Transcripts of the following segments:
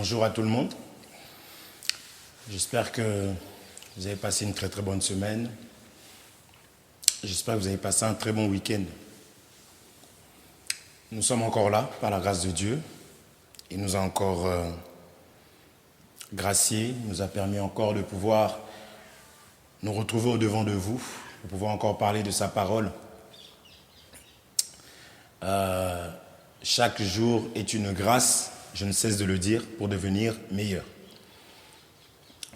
Bonjour à tout le monde. J'espère que vous avez passé une très très bonne semaine. J'espère que vous avez passé un très bon week-end. Nous sommes encore là par la grâce de Dieu. Il nous a encore graciés, il nous a permis encore de pouvoir nous retrouver au-devant de vous, de pouvoir encore parler de sa parole. Chaque jour est une grâce, je ne cesse de le dire, pour devenir meilleur.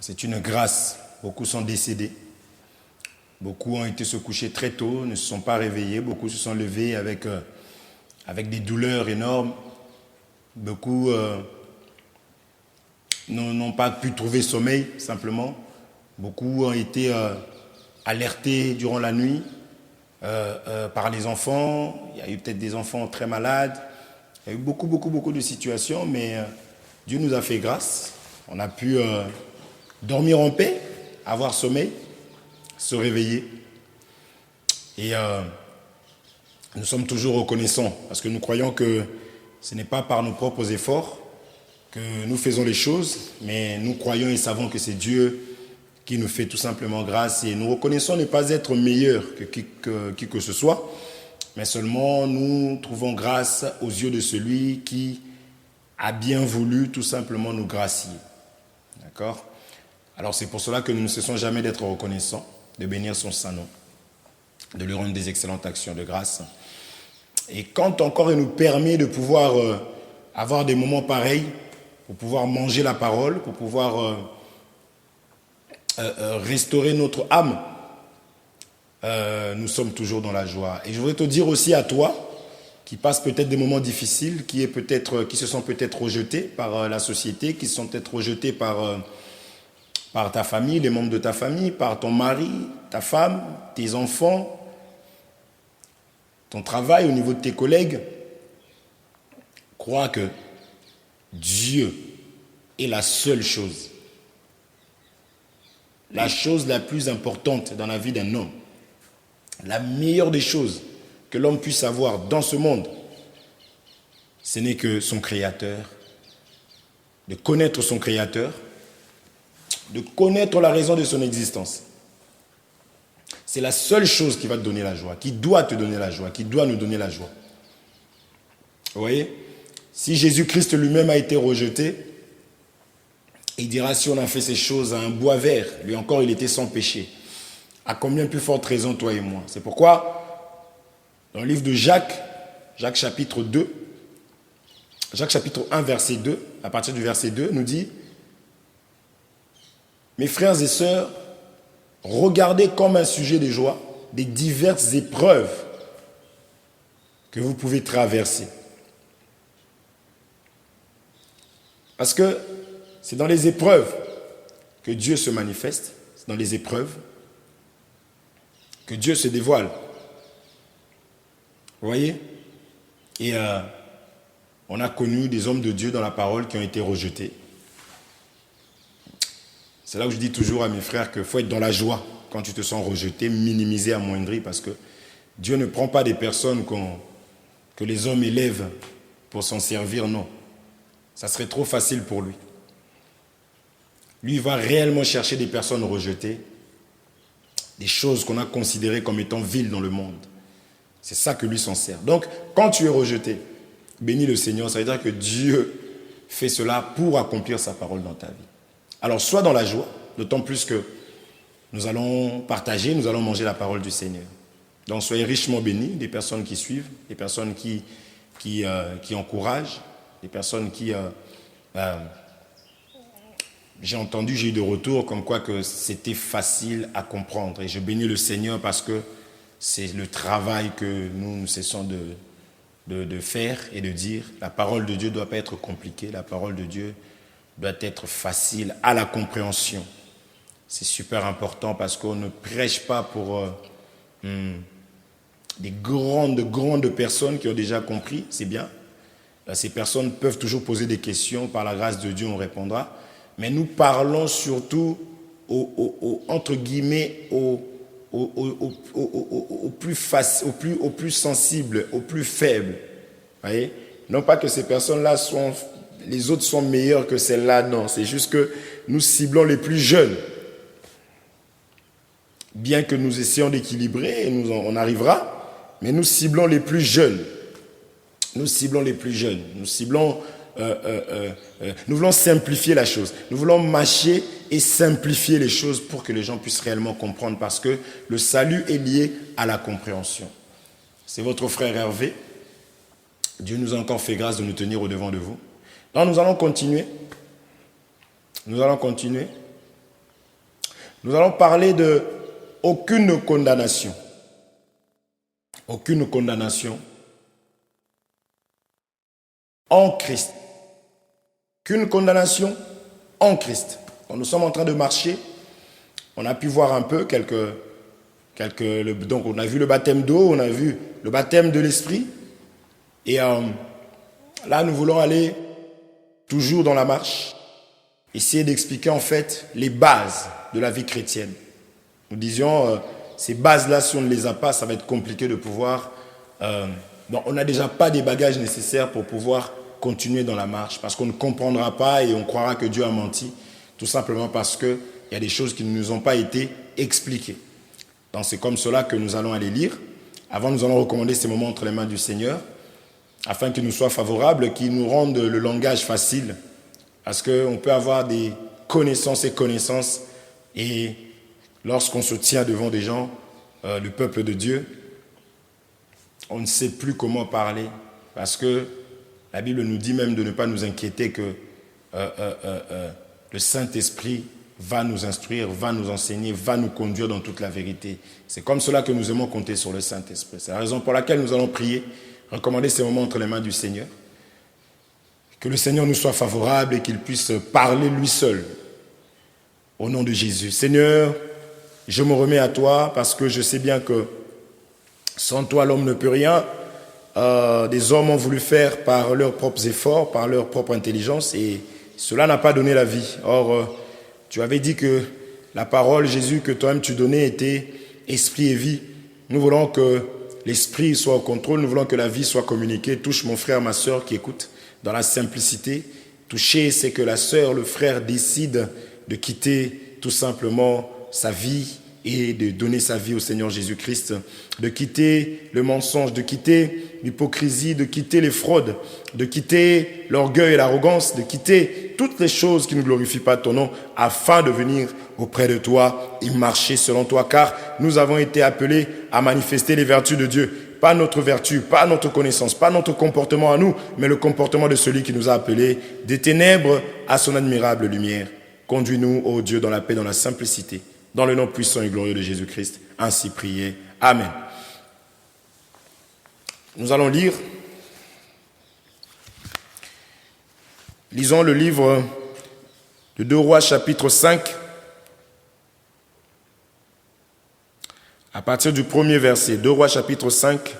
C'est une grâce. Beaucoup sont décédés. Beaucoup ont été se coucher très tôt, ne se sont pas réveillés. Beaucoup se sont levés avec des douleurs énormes. Beaucoup n'ont pas pu trouver sommeil, simplement. Beaucoup ont été alertés durant la nuit par les enfants. Il y a eu peut-être des enfants très malades. Il y a eu beaucoup de situations, mais Dieu nous a fait grâce. On a pu dormir en paix, avoir sommeil, se réveiller. Et nous sommes toujours reconnaissants parce que nous croyons que ce n'est pas par nos propres efforts que nous faisons les choses, mais nous croyons et savons que c'est Dieu qui nous fait tout simplement grâce. Et nous reconnaissons ne pas être meilleurs que qui que ce soit, mais seulement nous trouvons grâce aux yeux de celui qui a bien voulu tout simplement nous gracier. D'accord ? Alors c'est pour cela que nous ne cessons jamais d'être reconnaissants, de bénir son saint nom, de lui rendre des excellentes actions de grâce. Et quand encore il nous permet de pouvoir avoir des moments pareils, pour pouvoir manger la parole, pour pouvoir restaurer notre âme, nous sommes toujours dans la joie. Et je voudrais te dire aussi à toi, qui passe peut-être des moments difficiles, qui se sont peut-être rejetés par la société, qui se sont peut-être rejetés par ta famille, les membres de ta famille, par ton mari, ta femme, tes enfants, ton travail, au niveau de tes collègues. Crois que Dieu est la seule chose, la chose la plus importante dans la vie d'un homme. La meilleure des choses que l'homme puisse avoir dans ce monde, ce n'est que son Créateur, de connaître son Créateur, de connaître la raison de son existence. C'est la seule chose qui va te donner la joie, qui doit te donner la joie, qui doit nous donner la joie. Vous voyez ? Si Jésus-Christ lui-même a été rejeté, il dira si on a fait ces choses à un bois vert, lui encore il était sans péché. À combien plus forte raison toi et moi ? C'est pourquoi, dans le livre de Jacques chapitre 2, Jacques chapitre 1 verset 2, à partir du verset 2, nous dit « Mes frères et sœurs, regardez comme un sujet de joie des diverses épreuves que vous pouvez traverser. » Parce que c'est dans les épreuves que Dieu se manifeste, c'est dans les épreuves que Dieu se dévoile. Vous voyez ? Et on a connu des hommes de Dieu dans la parole qui ont été rejetés. C'est là où je dis toujours à mes frères qu'il faut être dans la joie quand tu te sens rejeté, minimisé, amoindri, parce que Dieu ne prend pas des personnes que les hommes élèvent pour s'en servir, non. Ça serait trop facile pour lui. Lui, il va réellement chercher des personnes rejetées, des choses qu'on a considérées comme étant viles dans le monde. C'est ça que lui s'en sert. Donc, quand tu es rejeté, bénis le Seigneur, ça veut dire que Dieu fait cela pour accomplir sa parole dans ta vie. Alors, sois dans la joie, d'autant plus que nous allons partager, nous allons manger la parole du Seigneur. Donc, soyez richement bénis, des personnes qui suivent, des personnes qui encouragent, des personnes qui... j'ai eu de retours comme quoi que c'était facile à comprendre. Et je bénis le Seigneur parce que c'est le travail que nous cessons de faire et de dire. La parole de Dieu ne doit pas être compliquée. La parole de Dieu doit être facile à la compréhension. C'est super important parce qu'on ne prêche pas pour des grandes personnes qui ont déjà compris. C'est bien. Ces personnes peuvent toujours poser des questions. Par la grâce de Dieu, on répondra. Mais nous parlons surtout entre guillemets aux plus sensibles, aux plus faibles. Voyez ? Non pas que ces personnes-là sont les autres sont meilleurs que celle-là. Non, c'est juste que nous ciblons les plus jeunes. Bien que nous essayons d'équilibrer, et on arrivera, mais nous ciblons les plus jeunes. Nous ciblons les plus jeunes. Nous voulons simplifier la chose. Nous voulons mâcher et simplifier les choses pour que les gens puissent réellement comprendre, parce que le salut est lié à la compréhension. C'est votre frère Hervé. Dieu nous a encore fait grâce de nous tenir au-devant de vous. Donc nous allons continuer. Nous allons continuer. Nous allons parler de aucune condamnation. Aucune condamnation en Christ. Aucune condamnation en Christ. Quand nous sommes en train de marcher, on a pu voir un peu donc on a vu le baptême d'eau, on a vu le baptême de l'esprit. Et là, nous voulons aller toujours dans la marche, essayer d'expliquer en fait les bases de la vie chrétienne. Nous disions, ces bases-là, si on ne les a pas, ça va être compliqué de pouvoir... on n'a déjà pas des bagages nécessaires pour pouvoir continuer dans la marche, parce qu'on ne comprendra pas et on croira que Dieu a menti, tout simplement parce qu'il y a des choses qui ne nous ont pas été expliquées. Donc c'est comme cela que nous allons aller lire. Avant, nous allons recommander ces moments entre les mains du Seigneur, afin qu'il nous soit favorable, qu'il nous rende le langage facile, parce qu'on peut avoir des connaissances et connaissances, et lorsqu'on se tient devant des gens, le peuple de Dieu, on ne sait plus comment parler, parce que la Bible nous dit même de ne pas nous inquiéter que le Saint-Esprit va nous instruire, va nous enseigner, va nous conduire dans toute la vérité. C'est comme cela que nous aimons compter sur le Saint-Esprit. C'est la raison pour laquelle nous allons prier, recommander ces moments entre les mains du Seigneur. Que le Seigneur nous soit favorable et qu'il puisse parler lui seul. Au nom de Jésus. Seigneur, je me remets à toi parce que je sais bien que sans toi, l'homme ne peut rien. Des hommes ont voulu faire par leurs propres efforts, par leur propre intelligence, et cela n'a pas donné la vie. Or, tu avais dit que la parole, Jésus, que toi-même tu donnais était esprit et vie. Nous voulons que l'esprit soit au contrôle, nous voulons que la vie soit communiquée. Touche mon frère, ma soeur qui écoute dans la simplicité. Toucher, c'est que la soeur, le frère décide de quitter tout simplement sa vie et de donner sa vie au Seigneur Jésus-Christ, de quitter le mensonge, de quitter l'hypocrisie, de quitter les fraudes, de quitter l'orgueil et l'arrogance, de quitter toutes les choses qui ne glorifient pas ton nom, afin de venir auprès de toi et marcher selon toi, car nous avons été appelés à manifester les vertus de Dieu. Pas notre vertu, pas notre connaissance, pas notre comportement à nous, mais le comportement de celui qui nous a appelés des ténèbres à son admirable lumière. Conduis-nous, ô Dieu, dans la paix, dans la simplicité, dans le nom puissant et glorieux de Jésus-Christ. Ainsi prié. Amen. Nous allons lire. Lisons le livre de 2 Rois, chapitre 5. À partir du premier verset. 2 Rois, chapitre 5.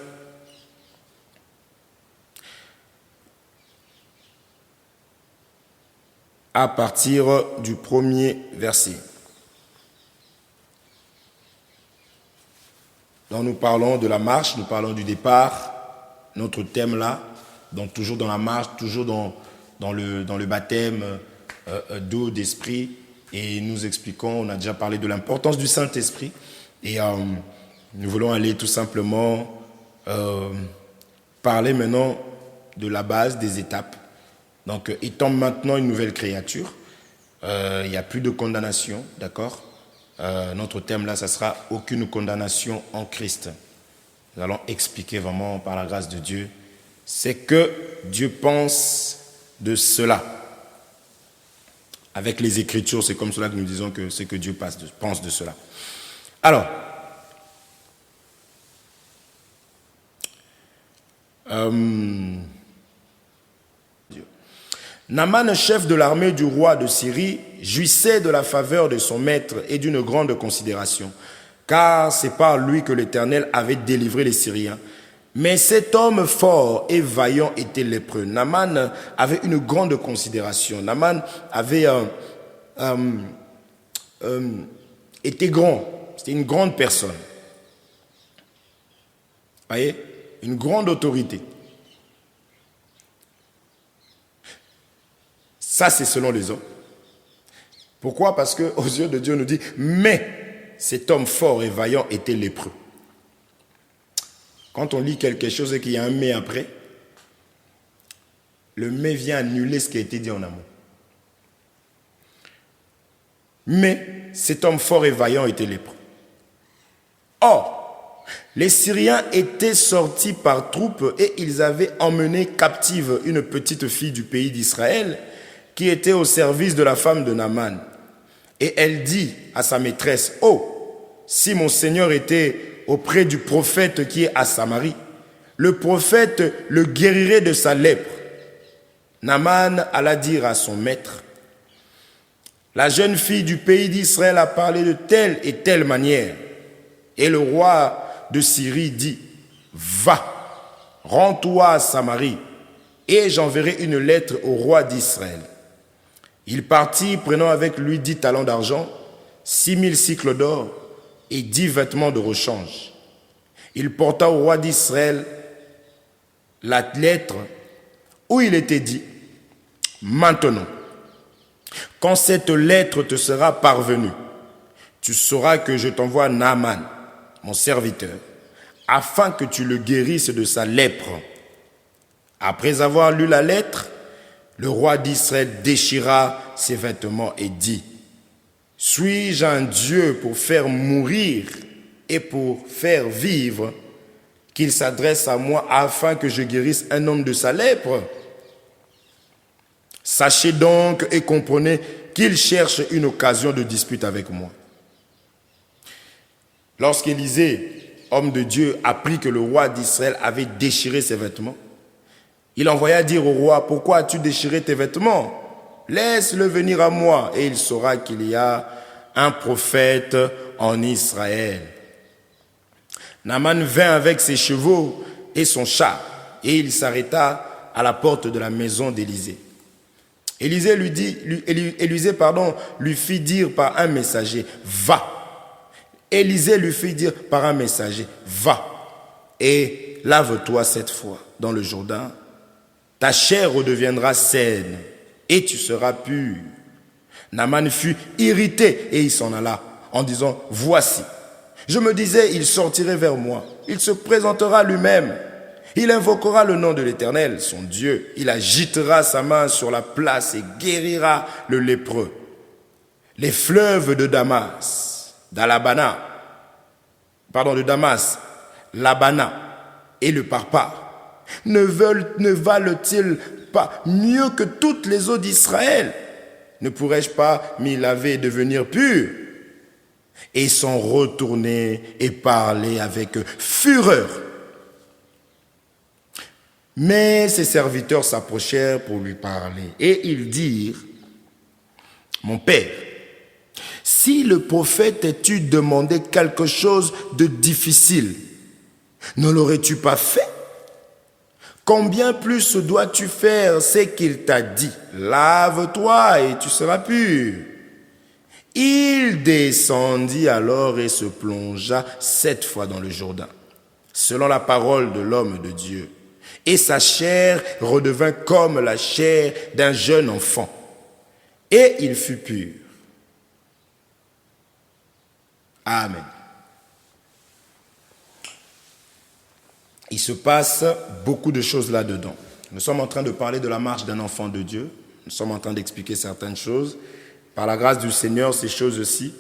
À partir du premier verset. Donc nous parlons de la marche, nous parlons du départ, notre thème là, donc toujours dans la marche, toujours dans le baptême d'eau, d'esprit, et nous expliquons, on a déjà parlé de l'importance du Saint-Esprit, et nous voulons aller tout simplement parler maintenant de la base, des étapes. Donc étant maintenant une nouvelle créature, il n'y a plus de condamnation, d'accord ? Notre thème là, ça sera aucune condamnation en Christ. Nous allons expliquer vraiment par la grâce de Dieu ce que Dieu pense de cela. Avec les Écritures, c'est comme cela que nous disons que c'est que Dieu pense de cela. Alors, Naman, chef de l'armée du roi de Syrie, jouissait de la faveur de son maître et d'une grande considération, car c'est par lui que l'Éternel avait délivré les Syriens. Mais cet homme fort et vaillant était lépreux. Naman avait une grande considération. Naman avait était grand. C'était une grande personne. Vous voyez, une grande autorité. Ça, c'est selon les hommes. Pourquoi? Parce qu'aux yeux de Dieu, on nous dit, mais cet homme fort et vaillant était lépreux. Quand on lit quelque chose et qu'il y a un mais après, le mais vient annuler ce qui a été dit en amont. Mais cet homme fort et vaillant était lépreux. Or, les Syriens étaient sortis par troupes et ils avaient emmené captive une petite fille du pays d'Israël qui était au service de la femme de Naaman. Et elle dit à sa maîtresse, « Oh, si mon Seigneur était auprès du prophète qui est à Samarie, le prophète le guérirait de sa lèpre. » Naaman alla dire à son maître, « La jeune fille du pays d'Israël a parlé de telle et telle manière. » Et le roi de Syrie dit, « Va, rends-toi à Samarie, et j'enverrai une lettre au roi d'Israël. » Il partit, prenant avec lui 10 talents d'argent, 6000 cycles d'or et 10 vêtements de rechange. Il porta au roi d'Israël la lettre où il était dit, « Maintenant, quand cette lettre te sera parvenue, tu sauras que je t'envoie Naaman, mon serviteur, afin que tu le guérisses de sa lèpre. » Après avoir lu la lettre, le roi d'Israël déchira ses vêtements et dit, « Suis-je un Dieu pour faire mourir et pour faire vivre, qu'il s'adresse à moi afin que je guérisse un homme de sa lèpre? Sachez donc et comprenez qu'il cherche une occasion de dispute avec moi. » Lorsqu'Élisée, homme de Dieu, apprit que le roi d'Israël avait déchiré ses vêtements, il envoya dire au roi, « Pourquoi as-tu déchiré tes vêtements? Laisse-le venir à moi, et il saura qu'il y a un prophète en Israël. » Naaman vint avec ses chevaux et son char, et il s'arrêta à la porte de la maison d'Élisée. Élisée lui fit dire par un messager, « Va. » Élisée lui fit dire par un messager, « Va, et lave-toi 7 fois dans le Jourdain. Ta chair redeviendra saine, et tu seras pur. » Naaman fut irrité, et il s'en alla, en disant, « Voici, je me disais, il sortirait vers moi, il se présentera lui-même. Il invoquera le nom de l'Éternel, son Dieu. Il agitera sa main sur la place et guérira le lépreux. Les fleuves de Damas, l'Abana et le Parpar ne valent-ils pas mieux que toutes les eaux d'Israël? Ne pourrais-je pas m'y laver et devenir pur? » Et ils sont retournés et parlaient avec fureur. Mais ses serviteurs s'approchèrent pour lui parler. Et ils dirent, « Mon père, si le prophète t'ait-tu demandé quelque chose de difficile, ne l'aurais-tu pas fait? Combien plus dois-tu faire ce qu'il t'a dit? Lave-toi et tu seras pur. » Il descendit alors et se plongea 7 fois dans le Jourdain, selon la parole de l'homme de Dieu. Et sa chair redevint comme la chair d'un jeune enfant. Et il fut pur. Amen. Il se passe beaucoup de choses là-dedans. Nous sommes en train de parler de la marche d'un enfant de Dieu. Nous sommes en train d'expliquer certaines choses. Par la grâce du Seigneur, ces choses-ci,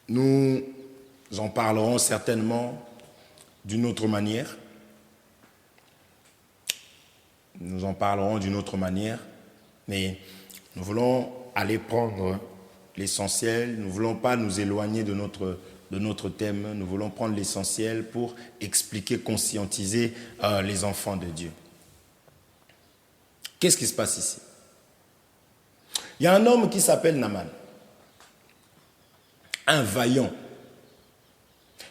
nous en parlerons certainement d'une autre manière. Nous en parlerons d'une autre manière, mais nous voulons aller prendre l'essentiel. Nous ne voulons pas nous éloigner de notre thème. Nous voulons prendre l'essentiel pour expliquer, conscientiser les enfants de Dieu. Qu'est-ce qui se passe ici? Il y a un homme qui s'appelle Naaman, un vaillant,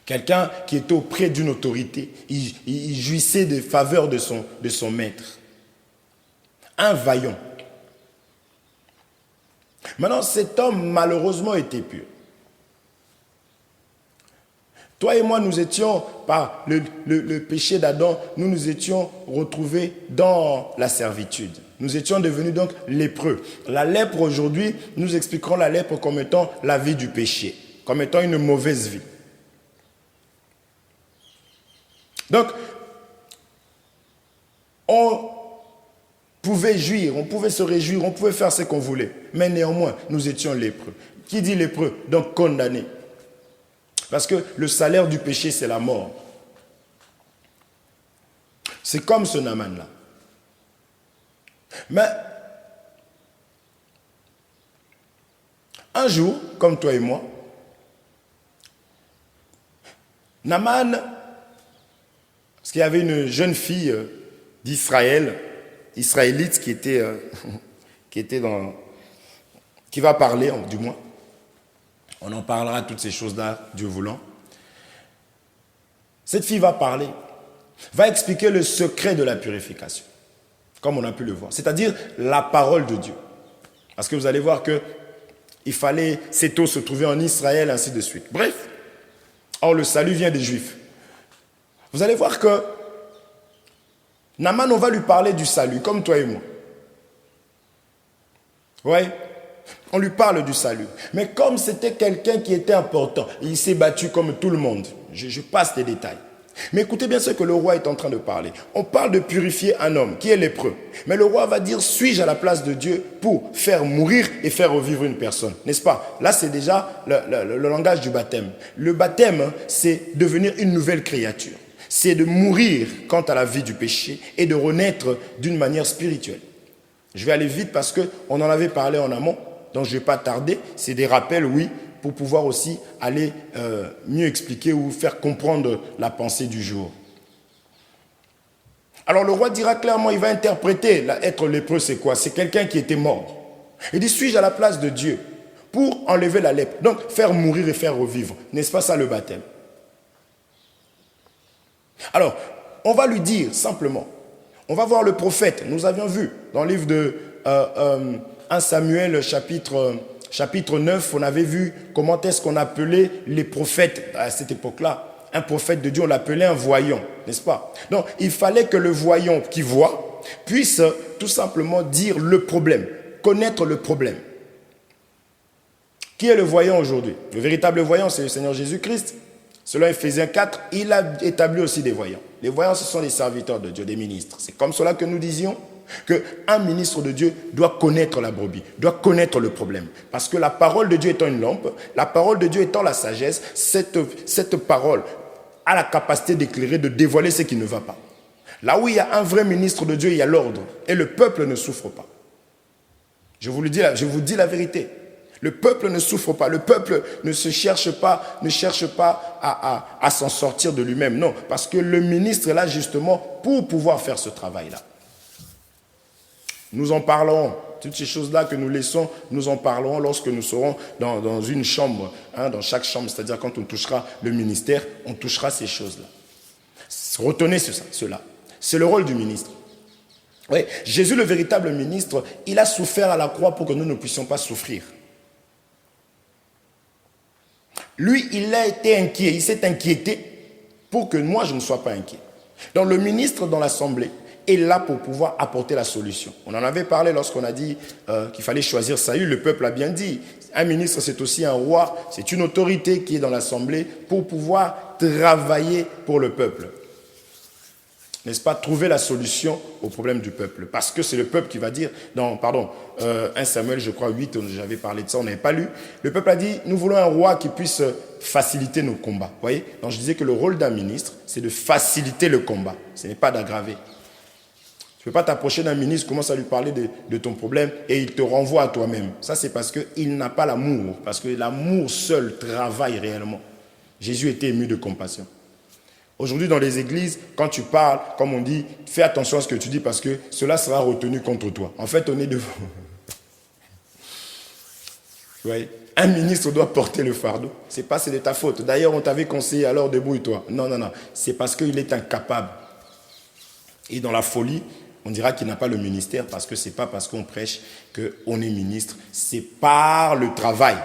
quelqu'un qui était auprès d'une autorité, il jouissait des faveurs de son maître, un vaillant. Maintenant, cet homme malheureusement était pur. Toi et moi, nous étions, par le péché d'Adam, nous étions retrouvés dans la servitude. Nous étions devenus donc lépreux. La lèpre aujourd'hui, nous expliquerons la lèpre comme étant la vie du péché, comme étant une mauvaise vie. Donc, on pouvait jouir, on pouvait se réjouir, on pouvait faire ce qu'on voulait. Mais néanmoins, nous étions lépreux. Qui dit lépreux? Donc condamné. Parce que le salaire du péché, c'est la mort. C'est comme ce Naaman-là. Mais un jour, comme toi et moi, Naaman, parce qu'il y avait une jeune fille d'Israël, israélite, qui va parler, du moins. On en parlera, toutes ces choses-là, Dieu voulant. Cette fille va parler, va expliquer le secret de la purification, comme on a pu le voir, c'est-à-dire la parole de Dieu. Parce que vous allez voir qu'il fallait, cette eau se trouver en Israël, ainsi de suite. Bref, or le salut vient des Juifs. Vous allez voir que Naaman, on va lui parler du salut, comme toi et moi. Oui. On lui parle du salut. Mais comme c'était quelqu'un qui était important, il s'est battu comme tout le monde. Je passe les détails. Mais écoutez bien ce que le roi est en train de parler. On parle de purifier un homme qui est lépreux. Mais le roi va dire, suis-je à la place de Dieu pour faire mourir et faire revivre une personne? N'est-ce pas? Là, c'est déjà le langage du baptême. Le baptême, c'est devenir une nouvelle créature. C'est de mourir quant à la vie du péché et de renaître d'une manière spirituelle. Je vais aller vite parce qu'on en avait parlé en amont. Donc je ne vais pas tarder, c'est des rappels, oui, pour pouvoir aussi aller mieux expliquer ou faire comprendre la pensée du jour. Alors le roi dira clairement, il va interpréter, être lépreux c'est quoi? C'est quelqu'un qui était mort. Il dit, suis-je à la place de Dieu pour enlever la lèpre? Donc faire mourir et faire revivre, n'est-ce pas ça le baptême? Alors, on va lui dire simplement, on va voir le prophète, nous avions vu dans le livre de 1 Samuel chapitre 9, on avait vu comment est-ce qu'on appelait les prophètes à cette époque-là. Un prophète de Dieu, on l'appelait un voyant, n'est-ce pas? Donc, il fallait que le voyant qui voit puisse tout simplement dire le problème, connaître le problème. Qui est le voyant aujourd'hui? Le véritable voyant, c'est le Seigneur Jésus-Christ. Selon Ephésiens 4, il a établi aussi des voyants. Les voyants, ce sont les serviteurs de Dieu, des ministres. C'est comme cela que nous disions qu'un ministre de Dieu doit connaître la brebis, doit connaître le problème. Parce que la parole de Dieu étant une lampe, la parole de Dieu étant la sagesse, cette parole a la capacité d'éclairer, de dévoiler ce qui ne va pas. Là où il y a un vrai ministre de Dieu, il y a l'ordre. Et le peuple ne souffre pas. Je vous dis la vérité. Le peuple ne souffre pas. Le peuple ne cherche pas à s'en sortir de lui-même. Non, parce que le ministre est là justement pour pouvoir faire ce travail-là. Nous en parlerons. Toutes ces choses-là que nous laissons, nous en parlerons lorsque nous serons dans une chambre. Dans chaque chambre, c'est-à-dire quand on touchera le ministère, on touchera ces choses-là. Retenez cela. C'est le rôle du ministre. Oui, Jésus, le véritable ministre, il a souffert à la croix pour que nous ne puissions pas souffrir. Lui, il a été inquiet, il s'est inquiété pour que moi, je ne sois pas inquiet. Donc le ministre dans l'Assemblée est là pour pouvoir apporter la solution. On en avait parlé lorsqu'on a dit qu'il fallait choisir Saül, le peuple a bien dit. Un ministre, c'est aussi un roi, c'est une autorité qui est dans l'Assemblée pour pouvoir travailler pour le peuple. N'est-ce pas, trouver la solution au problème du peuple. Parce que c'est le peuple qui va dire, 1 Samuel, je crois, 8, j'avais parlé de ça, on n'avait pas lu. Le peuple a dit, nous voulons un roi qui puisse faciliter nos combats. Vous voyez? Donc je disais que le rôle d'un ministre, c'est de faciliter le combat. Ce n'est pas d'aggraver. Tu ne peux pas t'approcher d'un ministre, commence à lui parler de ton problème et il te renvoie à toi-même. Ça, c'est parce qu'il n'a pas l'amour. Parce que l'amour seul travaille réellement. Jésus était ému de compassion. Aujourd'hui, dans les églises, quand tu parles, comme on dit, fais attention à ce que tu dis parce que cela sera retenu contre toi. En fait, on est devant. Ouais. Un ministre doit porter le fardeau. C'est pas c'est de ta faute. D'ailleurs, on t'avait conseillé, alors débrouille-toi. Non. C'est parce qu'il est incapable. Et dans la folie, on dira qu'il n'a pas le ministère parce que ce n'est pas parce qu'on prêche qu'on est ministre. C'est par le travail,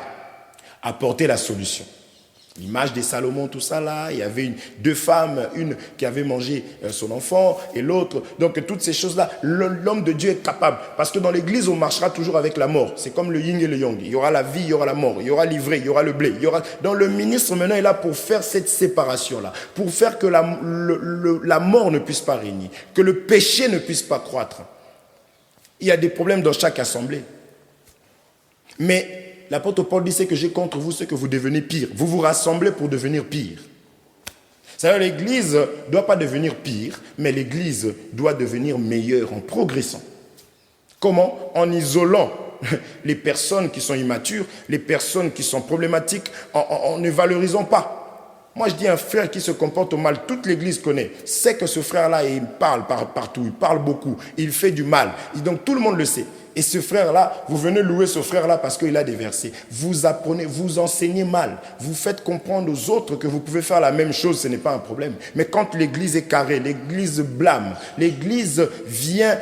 apporter la solution. L'image des Salomon, tout ça là, il y avait deux femmes, une qui avait mangé son enfant et l'autre. Donc toutes ces choses-là, l'homme de Dieu est capable. Parce que dans l'église, on marchera toujours avec la mort. C'est comme le yin et le yang. Il y aura la vie, il y aura la mort. Il y aura l'ivraie, il y aura le blé. Donc le ministre maintenant est là pour faire cette séparation-là. Pour faire que la mort ne puisse pas régner. Que le péché ne puisse pas croître. Il y a des problèmes dans chaque assemblée. Mais l'apôtre Paul dit, c'est que j'ai contre vous ce que vous devenez pire. Vous vous rassemblez pour devenir pire. C'est-à-dire l'église ne doit pas devenir pire, mais l'église doit devenir meilleure en progressant. Comment? En isolant les personnes qui sont immatures, les personnes qui sont problématiques, en ne valorisant pas. Moi, je dis un frère qui se comporte mal, toute l'église connaît, sait que ce frère-là, il parle partout, il parle beaucoup, il fait du mal. Et donc, tout le monde le sait. Et ce frère-là, vous venez louer ce frère-là parce qu'il a des versets. Vous apprenez, vous enseignez mal. Vous faites comprendre aux autres que vous pouvez faire la même chose, ce n'est pas un problème. Mais quand l'église est carrée, l'église blâme, l'église vient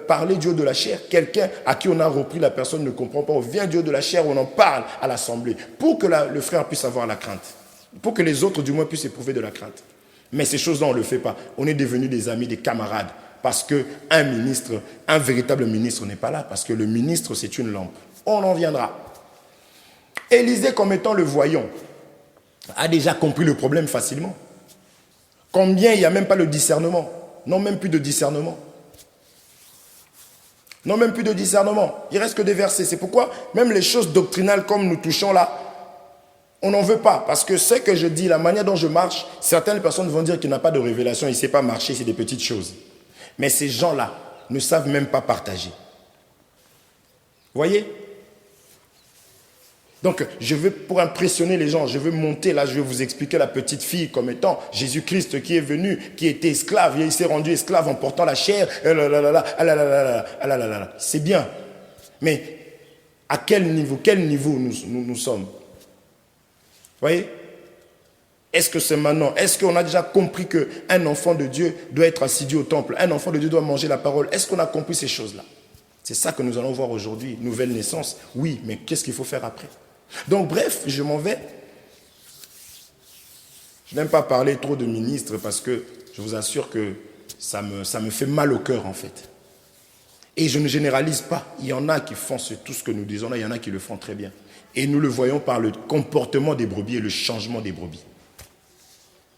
parler du haut de la chair, quelqu'un à qui on a repris, la personne ne comprend pas, on vient du haut de la chair, on en parle à l'assemblée, pour que le frère puisse avoir la crainte. Pour que les autres, du moins, puissent éprouver de la crainte. Mais ces choses-là, on ne le fait pas. On est devenus des amis, des camarades. Parce qu'un ministre, un véritable ministre n'est pas là. Parce que le ministre, c'est une lampe. On en viendra. Élisée, comme étant le voyant, a déjà compris le problème facilement. Combien il n'y a même pas le discernement? Non, même plus de discernement. Non, même plus de discernement. Il reste que des versets. C'est pourquoi, même les choses doctrinales comme nous touchons là, on n'en veut pas, parce que ce que je dis, la manière dont je marche, certaines personnes vont dire qu'il n'y a pas de révélation, il ne sait pas marcher, c'est des petites choses. Mais ces gens-là ne savent même pas partager. Voyez? Donc, je veux, pour impressionner les gens, je veux monter là, je vais vous expliquer la petite fille comme étant Jésus-Christ qui est venu, qui était esclave, il s'est rendu esclave en portant la chair, c'est bien. Mais à quel niveau nous sommes? Voyez? Est-ce que c'est maintenant? Est-ce qu'on a déjà compris qu'un enfant de Dieu doit être assidu au temple? Un enfant de Dieu doit manger la parole? Est-ce qu'on a compris ces choses-là? C'est ça que nous allons voir aujourd'hui. Nouvelle naissance, oui, mais qu'est-ce qu'il faut faire après? Donc bref, je m'en vais. Je n'aime pas parler trop de ministres parce que je vous assure que ça me fait mal au cœur en fait. Et je ne généralise pas. Il y en a qui font tout ce que nous disons là, il y en a qui le font très bien. Et nous le voyons par le comportement des brebis et le changement des brebis.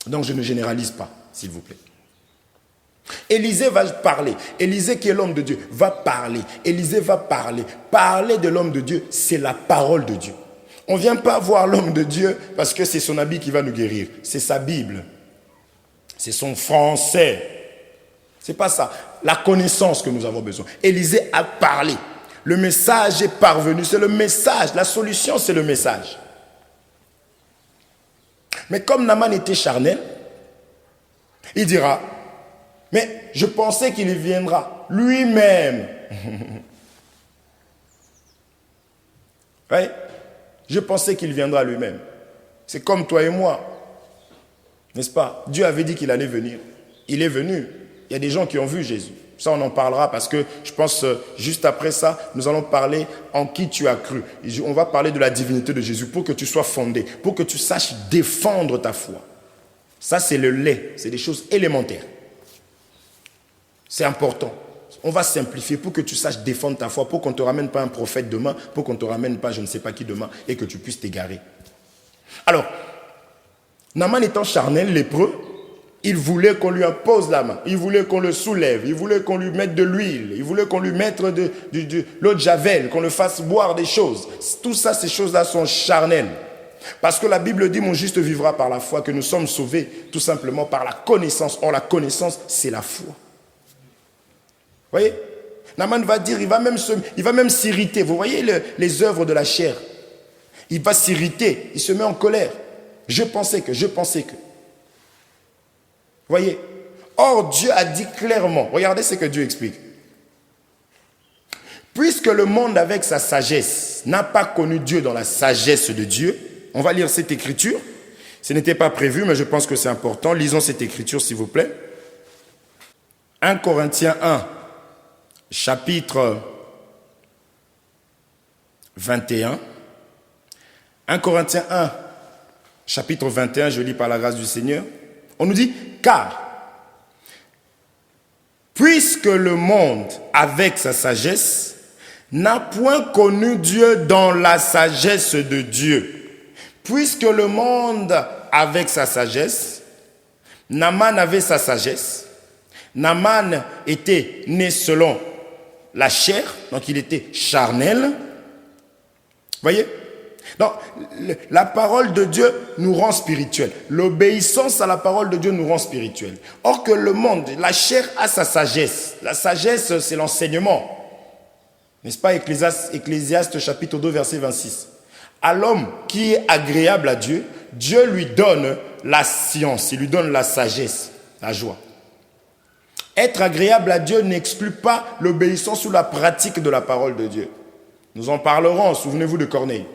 Donc je ne généralise pas, s'il vous plaît. Élisée va parler. Élisée qui est l'homme de Dieu va parler. Élisée va parler. Parler de l'homme de Dieu, c'est la parole de Dieu. On ne vient pas voir l'homme de Dieu parce que c'est son habit qui va nous guérir. C'est sa Bible. C'est son français. C'est pas ça. La connaissance que nous avons besoin. Élisée a parlé. Le message est parvenu. C'est le message. La solution, c'est le message. Mais comme Naaman était charnel, il dira, mais je pensais qu'il viendra lui-même. Ouais, je pensais qu'il viendra lui-même. C'est comme toi et moi. N'est-ce pas? Dieu avait dit qu'il allait venir. Il est venu. Il y a des gens qui ont vu Jésus. Ça, on en parlera parce que je pense, juste après ça, nous allons parler en qui tu as cru. On va parler de la divinité de Jésus pour que tu sois fondé, pour que tu saches défendre ta foi. Ça, c'est le lait. C'est des choses élémentaires. C'est important. On va simplifier pour que tu saches défendre ta foi, pour qu'on ne te ramène pas un prophète demain, pour qu'on ne te ramène pas je ne sais pas qui demain et que tu puisses t'égarer. Alors, Naaman étant charnel, lépreux, il voulait qu'on lui impose la main, il voulait qu'on le soulève, il voulait qu'on lui mette de l'huile, il voulait qu'on lui mette de l'eau de Javel, qu'on le fasse boire des choses. Tout ça, ces choses-là sont charnelles. Parce que la Bible dit, mon juste vivra par la foi, que nous sommes sauvés tout simplement par la connaissance. Or, la connaissance, c'est la foi. Vous voyez? Naaman va dire, il va même s'irriter. Vous voyez les œuvres de la chair? Il va s'irriter, il se met en colère. Je pensais que. Voyez? Or, Dieu a dit clairement, regardez ce que Dieu explique. Puisque le monde avec sa sagesse n'a pas connu Dieu dans la sagesse de Dieu, on va lire cette écriture. Ce n'était pas prévu, mais je pense que c'est important. Lisons cette écriture, s'il vous plaît. 1 Corinthiens 1, chapitre 21. 1 Corinthiens 1, chapitre 21, je lis par la grâce du Seigneur. On nous dit, car, puisque le monde, avec sa sagesse, n'a point connu Dieu dans la sagesse de Dieu. Puisque le monde, avec sa sagesse, Naaman avait sa sagesse. Naaman était né selon la chair, donc il était charnel. Voyez? Donc, la parole de Dieu nous rend spirituels. L'obéissance à la parole de Dieu nous rend spirituels. Or que le monde, la chair a sa sagesse. La sagesse, c'est l'enseignement. N'est-ce pas, Ecclésiaste chapitre 2, verset 26. À l'homme qui est agréable à Dieu, Dieu lui donne la science, il lui donne la sagesse, la joie. Être agréable à Dieu n'exclut pas l'obéissance ou la pratique de la parole de Dieu. Nous en parlerons, souvenez-vous de Corneille.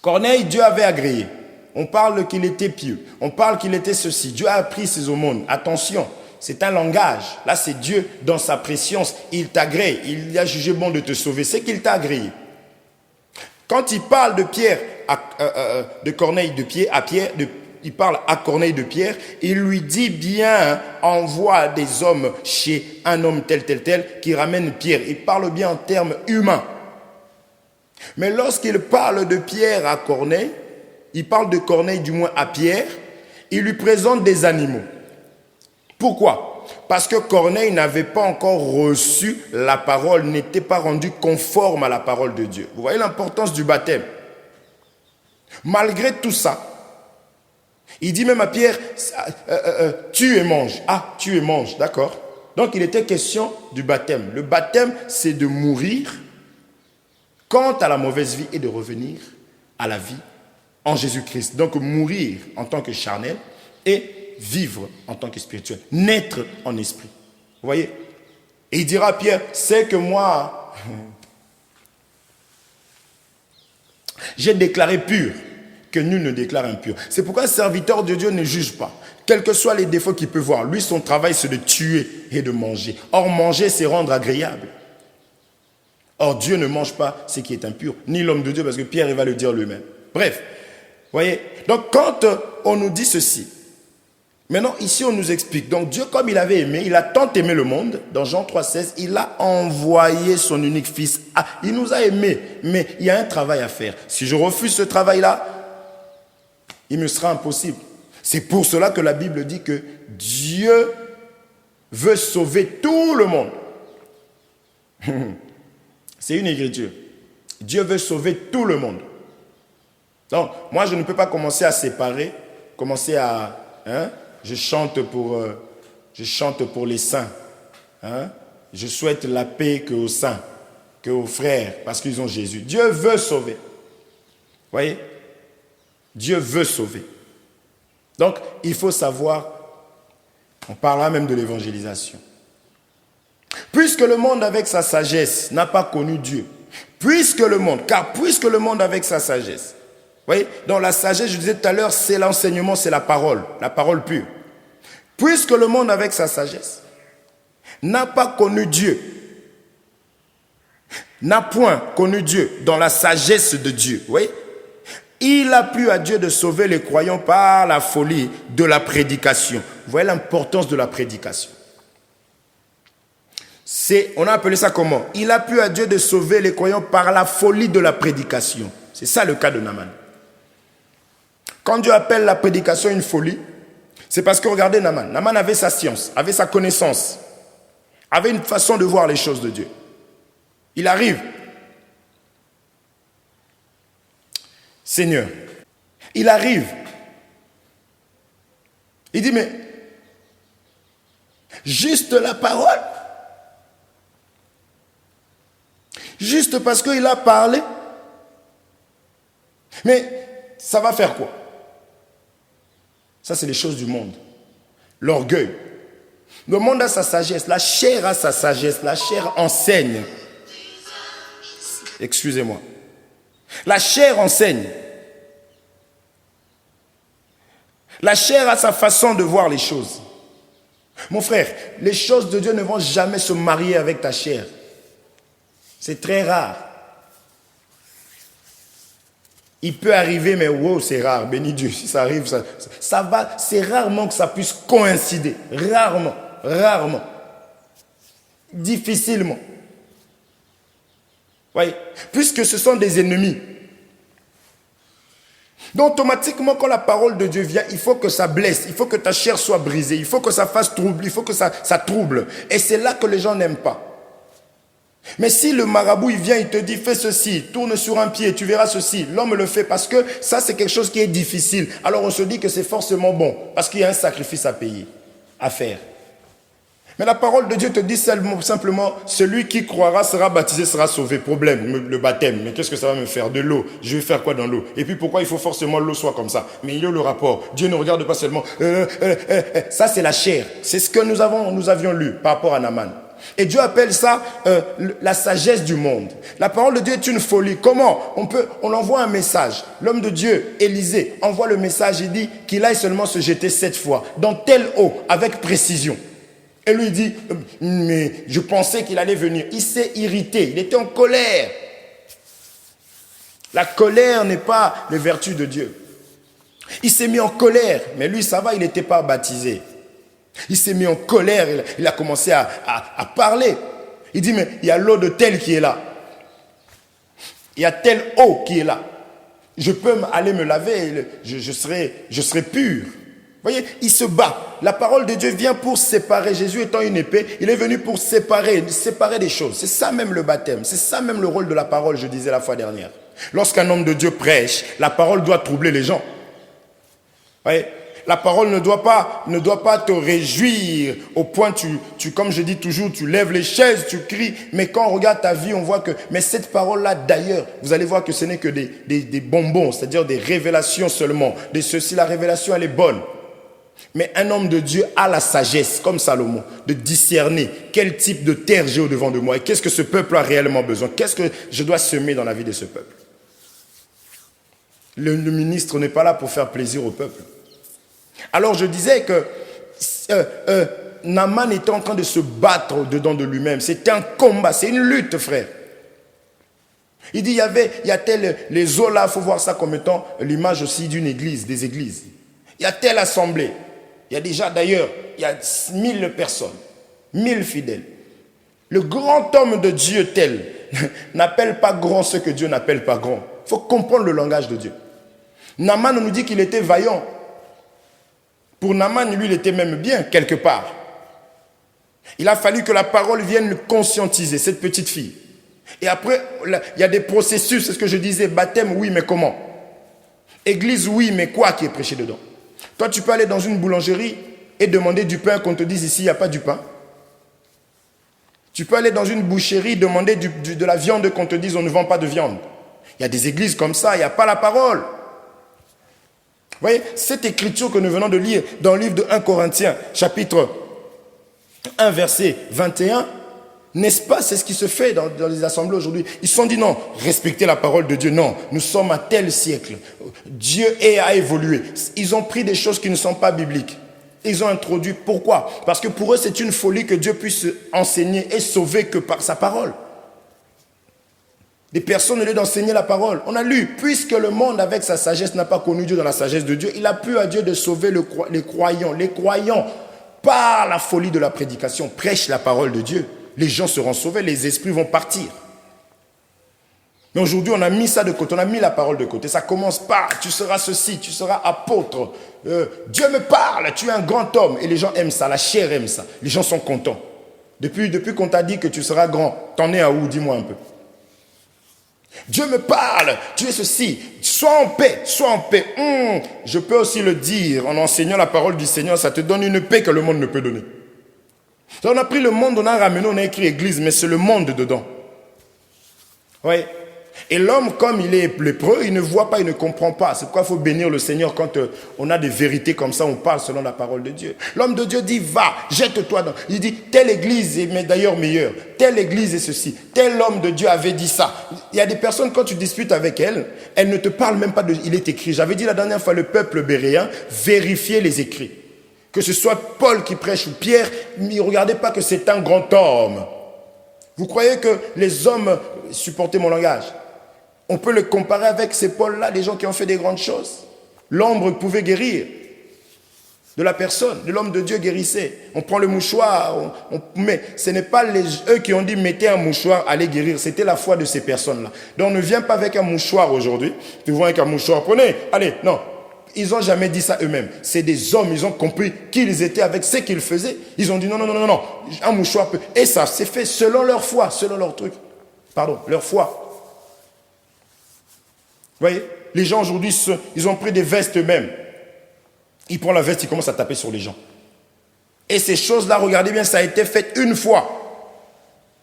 Corneille, Dieu avait agréé. On parle qu'il était pieux. On parle qu'il était ceci. Dieu a appris ses aumônes. Attention, c'est un langage. Là, c'est Dieu dans sa préscience. Il t'agrée. Il a jugé bon de te sauver. C'est qu'il t'a agréé. Quand il parle de Pierre, de Corneille à Pierre, il parle à Corneille de Pierre, il lui dit bien, envoie des hommes chez un homme tel, qui ramène Pierre. Il parle bien en termes humains. Mais lorsqu'il parle de Pierre à Corneille, il parle de Corneille du moins à Pierre, il lui présente des animaux. Pourquoi? Parce que Corneille n'avait pas encore reçu la parole, n'était pas rendu conforme à la parole de Dieu. Vous voyez l'importance du baptême. Malgré tout ça, il dit même à Pierre, tue et mange. Ah, tue et mange, d'accord. Donc il était question du baptême. Le baptême, c'est de mourir quant à la mauvaise vie et de revenir à la vie en Jésus-Christ. Donc mourir en tant que charnel et vivre en tant que spirituel. Naître en esprit. Vous voyez? Et il dira à Pierre, c'est que moi, j'ai déclaré pur, que nul ne déclare impur. C'est pourquoi un serviteur de Dieu ne juge pas. Quels que soient les défauts qu'il peut voir, lui, son travail, c'est de tuer et de manger. Or, manger, c'est rendre agréable. Or, Dieu ne mange pas ce qui est impur, ni l'homme de Dieu, parce que Pierre, il va le dire lui-même. Bref, voyez. Donc, quand on nous dit ceci, maintenant, ici, on nous explique. Donc, Dieu, comme il avait aimé, il a tant aimé le monde, dans Jean 3,16, il a envoyé son unique fils. Ah, il nous a aimés, mais il y a un travail à faire. Si je refuse ce travail-là, il me sera impossible. C'est pour cela que la Bible dit que Dieu veut sauver tout le monde. C'est une écriture. Dieu veut sauver tout le monde. Donc, moi, je ne peux pas commencer à séparer, commencer à... je chante pour les saints. Je souhaite la paix qu'aux saints, qu'aux frères, parce qu'ils ont Jésus. Dieu veut sauver. Vous voyez? Dieu veut sauver. Donc, il faut savoir, on parlera même de l'évangélisation. Puisque le monde avec sa sagesse n'a pas connu Dieu, puisque le monde avec sa sagesse, vous voyez, dans la sagesse, je disais tout à l'heure, c'est l'enseignement, c'est la parole pure. Puisque le monde avec sa sagesse n'a pas connu Dieu, n'a point connu Dieu dans la sagesse de Dieu, vous voyez, il a plu à Dieu de sauver les croyants par la folie de la prédication. Vous voyez l'importance de la prédication. On a appelé ça comment? Il a plu à Dieu de sauver les croyants par la folie de la prédication. C'est ça le cas de Naaman. Quand Dieu appelle la prédication une folie, c'est parce que regardez Naaman. Naaman avait sa science, avait sa connaissance, avait une façon de voir les choses de Dieu. Il arrive. Seigneur, il arrive. Il dit, mais juste la parole, juste parce qu'il a parlé, mais ça va faire quoi? Ça, c'est les choses du monde. L'orgueil. Le monde a sa sagesse, la chair a sa sagesse, la chair enseigne. Excusez-moi. La chair enseigne. La chair a sa façon de voir les choses. Mon frère, les choses de Dieu ne vont jamais se marier avec ta chair. C'est très rare. Il peut arriver, mais wow, c'est rare, béni Dieu, si ça arrive, ça va, c'est rarement que ça puisse coïncider. Rarement, rarement. Difficilement. Voyez, puisque ce sont des ennemis. Donc automatiquement, quand la parole de Dieu vient, il faut que ça blesse, il faut que ta chair soit brisée, il faut que ça fasse trouble, il faut que ça trouble. Et c'est là que les gens n'aiment pas. Mais si le marabout, il vient, il te dit, fais ceci, tourne sur un pied, tu verras ceci. L'homme le fait parce que ça, c'est quelque chose qui est difficile. Alors on se dit que c'est forcément bon, parce qu'il y a un sacrifice à payer, à faire. Mais la parole de Dieu te dit simplement, celui qui croira sera baptisé, sera sauvé. Problème, le baptême. Mais qu'est-ce que ça va me faire? De l'eau. Je vais faire quoi dans l'eau? Et puis pourquoi il faut forcément l'eau soit comme ça? Mais il y a le rapport. Dieu ne regarde pas seulement. Ça, c'est la chair. C'est ce que nous avions lu par rapport à Naaman. Et Dieu appelle ça la sagesse du monde. La parole de Dieu est une folie. Comment? On envoie un message. L'homme de Dieu, Élisée, envoie le message. Il dit qu'il aille seulement se jeter 7 fois dans telle eau, avec précision. Et lui dit, mais je pensais qu'il allait venir. Il s'est irrité, il était en colère. La colère n'est pas les vertus de Dieu. Il s'est mis en colère, mais lui ça va, il n'était pas baptisé. Il s'est mis en colère, il a commencé à parler. Il dit, mais il y a l'eau de tel qui est là. Il y a telle eau qui est là. Je peux aller me laver, je serai pur. Vous voyez, il se bat. La parole de Dieu vient pour séparer. Jésus étant une épée, il est venu pour séparer des choses. C'est ça même le baptême. C'est ça même le rôle de la parole, je disais la fois dernière. Lorsqu'un homme de Dieu prêche, la parole doit troubler les gens. Vous voyez, la parole ne doit pas te réjouir au point, comme je dis toujours, tu lèves les chaises, tu cries. Mais quand on regarde ta vie, on voit que, mais cette parole-là, d'ailleurs, vous allez voir que ce n'est que des bonbons, c'est-à-dire des révélations seulement. De ceci, la révélation, elle est bonne. Mais un homme de Dieu a la sagesse, comme Salomon, de discerner quel type de terre j'ai au-devant de moi et qu'est-ce que ce peuple a réellement besoin. Qu'est-ce que je dois semer dans la vie de ce peuple. Le ministre n'est pas là pour faire plaisir au peuple. Alors je disais que Naaman était en train de se battre dedans de lui-même. C'était un combat, c'est une lutte, frère. Il dit, il y a les eaux là, il faut voir ça comme étant l'image aussi d'une église, des églises. Il y a telle assemblée. Il y a déjà, d'ailleurs, il y a 1000 personnes, 1000 fidèles. Le grand homme de Dieu tel n'appelle pas grand ce que Dieu n'appelle pas grand. Il faut comprendre le langage de Dieu. Naaman nous dit qu'il était vaillant. Pour Naaman, lui, il était même bien, quelque part. Il a fallu que la parole vienne le conscientiser, cette petite fille. Et après, il y a des processus, c'est ce que je disais, baptême, oui, mais comment? Église, oui, mais quoi qui est prêché dedans? Toi, tu peux aller dans une boulangerie et demander du pain qu'on te dise ici, il n'y a pas du pain. Tu peux aller dans une boucherie, demander de la viande qu'on te dise on ne vend pas de viande. Il y a des églises comme ça, il n'y a pas la parole. Vous voyez, cette écriture que nous venons de lire dans le livre de 1 Corinthiens, chapitre 1, verset 21, n'est-ce pas, c'est ce qui se fait dans les assemblées aujourd'hui. Ils se sont dit non, respectez la parole de Dieu. Non, nous sommes à tel siècle. Dieu a évolué. Ils ont pris des choses qui ne sont pas bibliques. Ils ont introduit. Pourquoi? Parce que pour eux, c'est une folie que Dieu puisse enseigner et sauver que par sa parole. Des personnes au lieu d'enseigner la parole. On a lu, puisque le monde avec sa sagesse n'a pas connu Dieu dans la sagesse de Dieu, il a plu à Dieu de sauver les croyants. Les croyants, par la folie de la prédication, prêchent la parole de Dieu. Les gens seront sauvés, les esprits vont partir. Mais aujourd'hui, on a mis ça de côté, on a mis la parole de côté. Ça commence par, tu seras ceci, tu seras apôtre. Dieu me parle, tu es un grand homme. Et les gens aiment ça, la chair aime ça. Les gens sont contents. Depuis qu'on t'a dit que tu seras grand, t'en es à où? Dis-moi un peu. Dieu me parle, tu es ceci. Sois en paix, sois en paix. Je peux aussi le dire en enseignant la parole du Seigneur, ça te donne une paix que le monde ne peut donner. On a pris le monde, on a ramené, on a écrit église, mais c'est le monde dedans. Oui. Et l'homme, comme il est lépreux, il ne voit pas, il ne comprend pas. C'est pourquoi il faut bénir le Seigneur quand on a des vérités comme ça, on parle selon la parole de Dieu. L'homme de Dieu dit, va, jette-toi dans. Il dit, telle église est d'ailleurs meilleure. Telle église est ceci. Tel homme de Dieu avait dit ça. Il y a des personnes, quand tu disputes avec elles, elles ne te parlent même pas de, il est écrit. J'avais dit la dernière fois, le peuple béréen, vérifiez les écrits. Que ce soit Paul qui prêche ou Pierre, ne regardez pas que c'est un grand homme. Vous croyez que les hommes, supportez mon langage, On peut le comparer avec ces Paul-là, les gens qui ont fait des grandes choses. L'ombre pouvait guérir de la personne, de l'homme de Dieu guérissait. On prend le mouchoir, mais ce n'est pas eux qui ont dit mettez un mouchoir, allez guérir. C'était la foi de ces personnes-là. Donc ne viens pas avec un mouchoir aujourd'hui. Tu vois avec un mouchoir, prenez, allez, non. Ils n'ont jamais dit ça eux-mêmes. C'est des hommes, ils ont compris qui ils étaient avec ce qu'ils faisaient. Ils ont dit non, non, non, non, non, un mouchoir peut. Et ça s'est fait selon leur foi, selon leur truc. Pardon, leur foi. Vous voyez, les gens aujourd'hui, ils ont pris des vestes eux-mêmes. Ils prennent la veste, ils commencent à taper sur les gens. Et ces choses-là, regardez bien, ça a été fait une fois.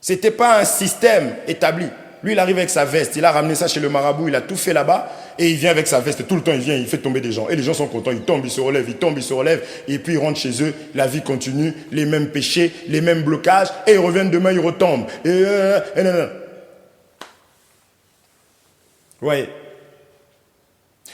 Ce n'était pas un système établi. Lui, il arrive avec sa veste, il a ramené ça chez le marabout, il a tout fait là-bas, et il vient avec sa veste. Tout le temps, il vient, il fait tomber des gens. Et les gens sont contents, ils tombent, ils se relèvent, ils tombent, ils se relèvent, et puis ils rentrent chez eux, la vie continue, les mêmes péchés, les mêmes blocages, et ils reviennent demain, ils retombent. Et non. Vous voyez?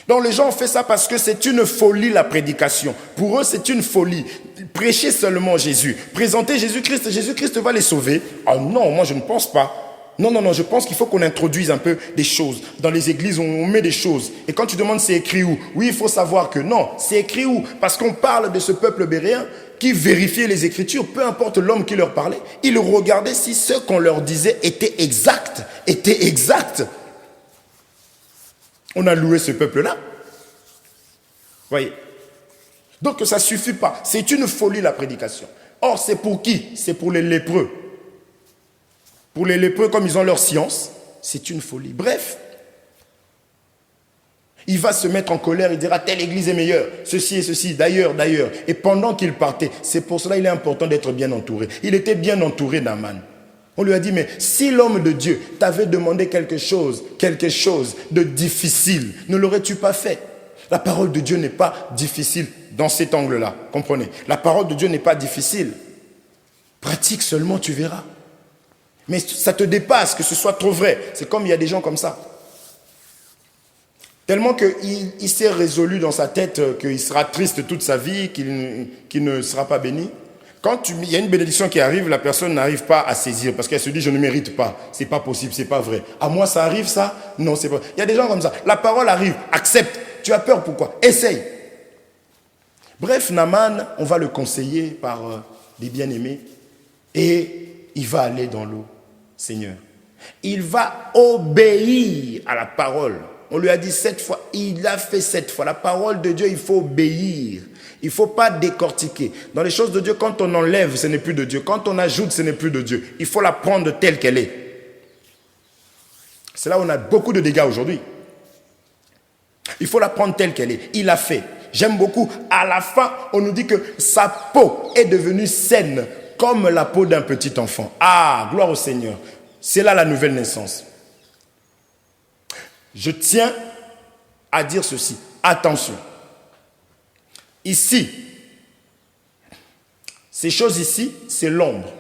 Donc les gens ont fait ça parce que c'est une folie la prédication. Pour eux, c'est une folie. Prêcher seulement Jésus. Présenter Jésus-Christ. Jésus-Christ va les sauver. Ah non, moi je ne pense pas. Non, je pense qu'il faut qu'on introduise un peu des choses. Dans les églises, on met des choses. Et quand tu demandes c'est écrit où? Oui, il faut savoir que non, c'est écrit où? Parce qu'on parle de ce peuple béréen qui vérifiait les Écritures, peu importe l'homme qui leur parlait. Ils regardaient si ce qu'on leur disait était exact. On a loué ce peuple-là. Voyez. Donc ça ne suffit pas. C'est une folie la prédication. Or, c'est pour qui? C'est pour les lépreux. Pour les lépreux, comme ils ont leur science, c'est une folie. Bref, il va se mettre en colère, il dira telle église est meilleure, ceci et ceci, d'ailleurs. Et pendant qu'il partait, c'est pour cela qu'il est important d'être bien entouré. Il était bien entouré d'Aman. On lui a dit, mais si l'homme de Dieu t'avait demandé quelque chose de difficile, ne l'aurais-tu pas fait? La parole de Dieu n'est pas difficile dans cet angle-là, comprenez? La parole de Dieu n'est pas difficile. Pratique seulement, tu verras. Mais ça te dépasse, que ce soit trop vrai. C'est comme il y a des gens comme ça. Tellement qu'il s'est résolu dans sa tête qu'il sera triste toute sa vie, qu'il ne sera pas béni. Quand il y a une bénédiction qui arrive, la personne n'arrive pas à saisir parce qu'elle se dit je ne mérite pas, c'est pas possible, c'est pas vrai. À moi ça arrive ça? Non, c'est pas. Il y a des gens comme ça. La parole arrive, accepte. Tu as peur pourquoi? Essaye. Bref, Naaman, on va le conseiller par des bien-aimés et il va aller dans l'eau, Seigneur. Il va obéir à la parole. On lui a dit 7 fois, il a fait 7 fois. La parole de Dieu, il faut obéir. Il ne faut pas décortiquer. Dans les choses de Dieu, quand on enlève, ce n'est plus de Dieu. Quand on ajoute, ce n'est plus de Dieu. Il faut la prendre telle qu'elle est. C'est là où on a beaucoup de dégâts aujourd'hui. Il faut la prendre telle qu'elle est. Il l'a fait. J'aime beaucoup. À la fin, on nous dit que sa peau est devenue saine, comme la peau d'un petit enfant. Ah, gloire au Seigneur. C'est là la nouvelle naissance. Je tiens à dire ceci. Attention. Ici, ces choses ici, c'est l'ombre.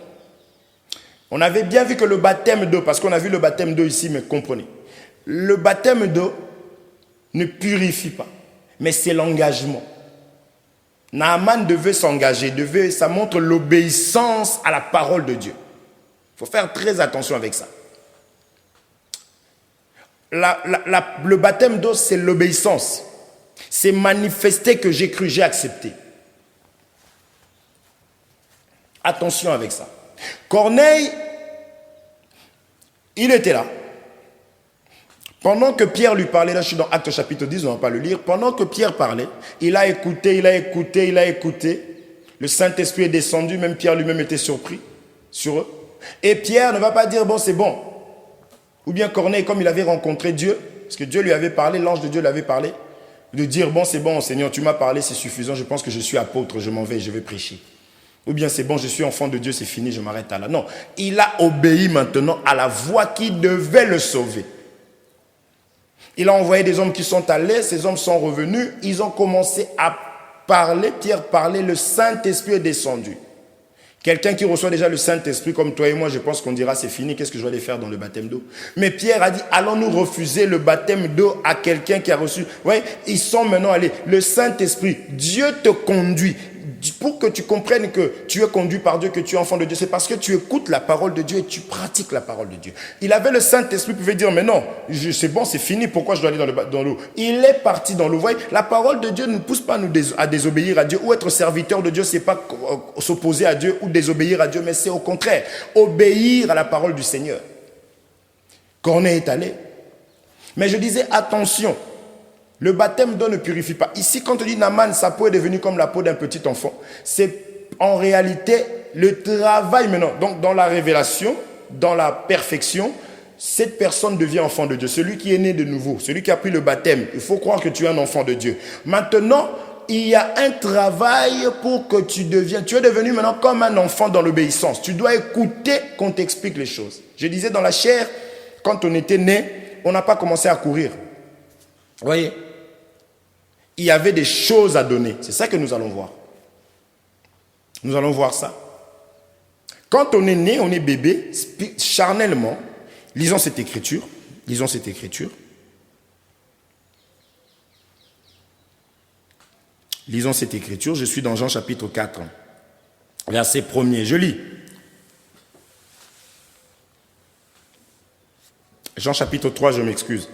On avait bien vu que le baptême d'eau, parce qu'on a vu le baptême d'eau ici, mais comprenez. Le baptême d'eau ne purifie pas, mais c'est l'engagement. Naaman devait s'engager, ça montre l'obéissance à la parole de Dieu. Il faut faire très attention avec ça. Le baptême d'eau, c'est l'obéissance. C'est manifester que j'ai cru, j'ai accepté. Attention avec ça. Corneille, il était là. Pendant que Pierre lui parlait, là je suis dans Actes chapitre 10, on ne va pas le lire. Pendant que Pierre parlait, il a écouté. Le Saint-Esprit est descendu, même Pierre lui-même était surpris sur eux. Et Pierre ne va pas dire, bon c'est bon. Ou bien Corneille, comme il avait rencontré Dieu, parce que Dieu lui avait parlé, l'ange de Dieu lui avait parlé, de dire, bon c'est bon Seigneur, tu m'as parlé, c'est suffisant, je pense que je suis apôtre, je m'en vais, je vais prêcher. Ou bien c'est bon, je suis enfant de Dieu, c'est fini, je m'arrête à là. Non, il a obéi maintenant à la voix qui devait le sauver. Il a envoyé des hommes qui sont allés, ces hommes sont revenus, ils ont commencé à parler, Pierre parlait, le Saint-Esprit est descendu. Quelqu'un qui reçoit déjà le Saint-Esprit comme toi et moi, je pense qu'on dira c'est fini, qu'est-ce que je vais aller faire dans le baptême d'eau? Mais Pierre a dit, allons-nous refuser le baptême d'eau à quelqu'un qui a reçu? Vous voyez, ils sont maintenant allés. Le Saint-Esprit, Dieu te conduit. pour que tu comprennes que tu es conduit par Dieu, que tu es enfant de Dieu, c'est parce que tu écoutes la parole de Dieu et tu pratiques la parole de Dieu. Il avait le Saint-Esprit, il pouvait dire, mais non, c'est bon, c'est fini, pourquoi je dois aller dans l'eau? Il est parti dans l'eau. Vous voyez, la parole de Dieu ne pousse pas à désobéir à Dieu, ou être serviteur de Dieu, c'est pas s'opposer à Dieu ou désobéir à Dieu, mais c'est au contraire, obéir à la parole du Seigneur. Corneille est allé. Mais je disais, attention, le baptême d'eau ne purifie pas. Ici, quand on dit Naaman, sa peau est devenue comme la peau d'un petit enfant, c'est en réalité le travail maintenant. Donc, dans la révélation, dans la perfection, cette personne devient enfant de Dieu. Celui qui est né de nouveau, celui qui a pris le baptême, il faut croire que tu es un enfant de Dieu. Maintenant, il y a un travail pour que tu deviennes. Tu es devenu maintenant comme un enfant dans l'obéissance. Tu dois écouter qu'on t'explique les choses. Je disais, dans la chair, quand on était né, on n'a pas commencé à courir. Vous voyez? Il y avait des choses à donner. C'est ça que nous allons voir. Nous allons voir ça. Quand on est né, on est bébé, charnellement, lisons cette écriture. Lisons cette écriture. Lisons cette écriture. Je suis dans Jean chapitre 4, verset 1er. Je lis. Jean chapitre 3, je m'excuse.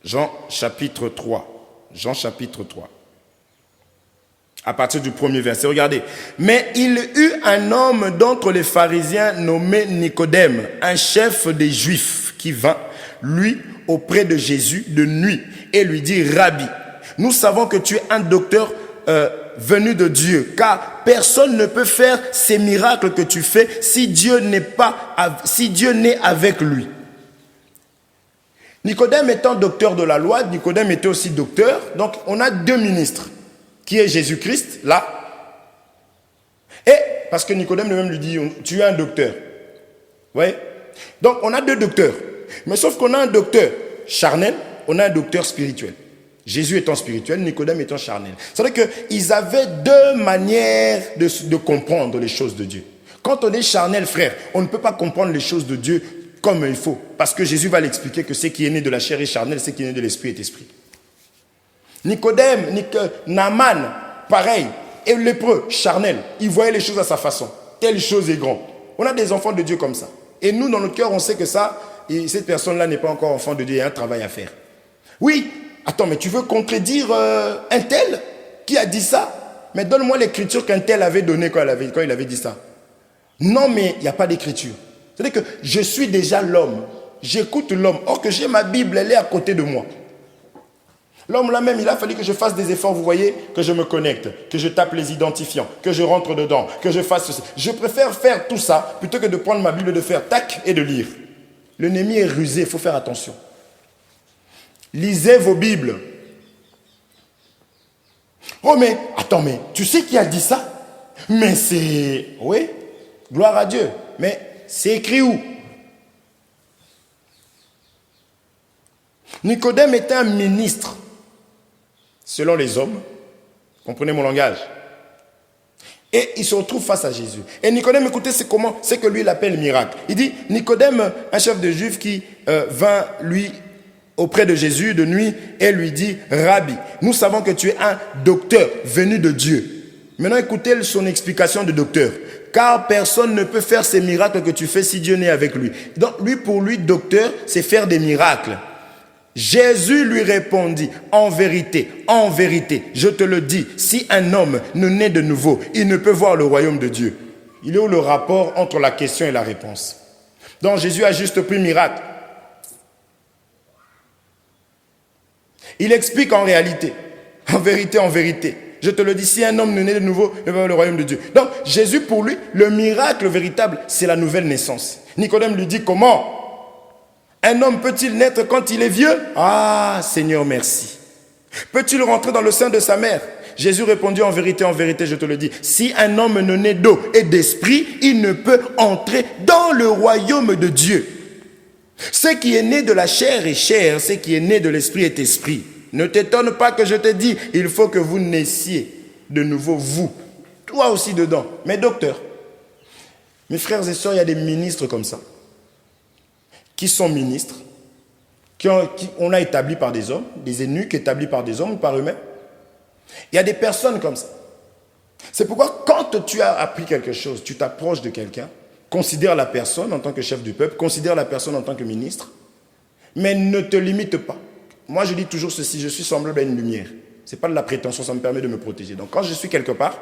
Jean chapitre 3. Jean chapitre 3. À partir du premier verset, regardez. Mais il eut un homme d'entre les pharisiens nommé Nicodème, un chef des Juifs, qui vint, lui, auprès de Jésus de nuit, et lui dit, Rabbi, nous savons que tu es un docteur venu de Dieu, car personne ne peut faire ces miracles que tu fais si Dieu n'est avec lui. Nicodème étant docteur de la loi, Nicodème était aussi docteur. Donc, on a deux ministres, qui est Jésus-Christ, là. Et, parce que Nicodème lui-même lui dit, tu es un docteur. Vous voyez? Donc, on a deux docteurs. Mais sauf qu'on a un docteur charnel, on a un docteur spirituel. Jésus étant spirituel, Nicodème étant charnel. C'est-à-dire qu'ils avaient deux manières de comprendre les choses de Dieu. Quand on est charnel, frère, on ne peut pas comprendre les choses de Dieu comme il faut. Parce que Jésus va l'expliquer que ce qui est né de la chair est charnel, ce qui est né de l'esprit est esprit. Nicodème, Naaman, pareil. Et le lépreux, charnel, il voyait les choses à sa façon. Telle chose est grande. On a des enfants de Dieu comme ça. Et nous, dans notre cœur, on sait que ça, et cette personne-là n'est pas encore enfant de Dieu, il y a un travail à faire. Oui, attends, mais tu veux contredire un tel qui a dit ça? Mais donne-moi l'écriture qu'un tel avait donnée quand il avait dit ça. Non, mais il n'y a pas d'écriture. C'est-à-dire que je suis déjà l'homme. J'écoute l'homme. Or que j'ai ma Bible, elle est à côté de moi. L'homme là même, il a fallu que je fasse des efforts, vous voyez, que je me connecte, que je tape les identifiants, que je rentre dedans, que je fasse ceci. Je préfère faire tout ça plutôt que de prendre ma Bible, de faire tac et de lire. L'ennemi est rusé, il faut faire attention. Lisez vos Bibles. Oh mais, attends, mais tu sais qui a dit ça? Mais c'est... Oui, gloire à Dieu. Mais c'est écrit où? Nicodème était un ministre, selon les hommes. Comprenez mon langage? Et il se retrouve face à Jésus. Et Nicodème, écoutez, c'est que lui, il appelle miracle. Il dit, Nicodème, un chef de Juifs qui vint, lui, auprès de Jésus de nuit et lui dit, Rabbi, nous savons que tu es un docteur venu de Dieu. Maintenant, écoutez son explication de docteur. Car personne ne peut faire ces miracles que tu fais si Dieu n'est avec lui. Donc, pour lui, docteur, c'est faire des miracles. Jésus lui répondit, en vérité, je te le dis, si un homme ne naît de nouveau, il ne peut voir le royaume de Dieu. Il est où le rapport entre la question et la réponse? Donc, Jésus a juste pris miracle. Il explique en réalité, en vérité, je te le dis, si un homme ne naît de nouveau, il va voir le royaume de Dieu. Donc, Jésus, pour lui, le miracle véritable, c'est la nouvelle naissance. Nicodème lui dit, comment? Un homme peut-il naître quand il est vieux? Ah, Seigneur, merci. Peut-il rentrer dans le sein de sa mère? Jésus répondit, en vérité, je te le dis, si un homme ne naît d'eau et d'esprit, il ne peut entrer dans le royaume de Dieu. Ce qui est né de la chair est chair, ce qui est né de l'esprit est esprit. Ne t'étonne pas que je te dis, il faut que vous naissiez de nouveau, vous. Toi aussi dedans. Mais docteur, mes frères et sœurs, il y a des ministres comme ça, qui sont ministres, qu'on a établis par des hommes, des eunuques établis par des hommes ou par eux-mêmes. Il y a des personnes comme ça. C'est pourquoi quand tu as appris quelque chose, tu t'approches de quelqu'un, considère la personne en tant que chef du peuple, considère la personne en tant que ministre, mais ne te limite pas. Moi, je dis toujours ceci, je suis semblable à une lumière. Ce n'est pas de la prétention, ça me permet de me protéger. Donc quand je suis quelque part,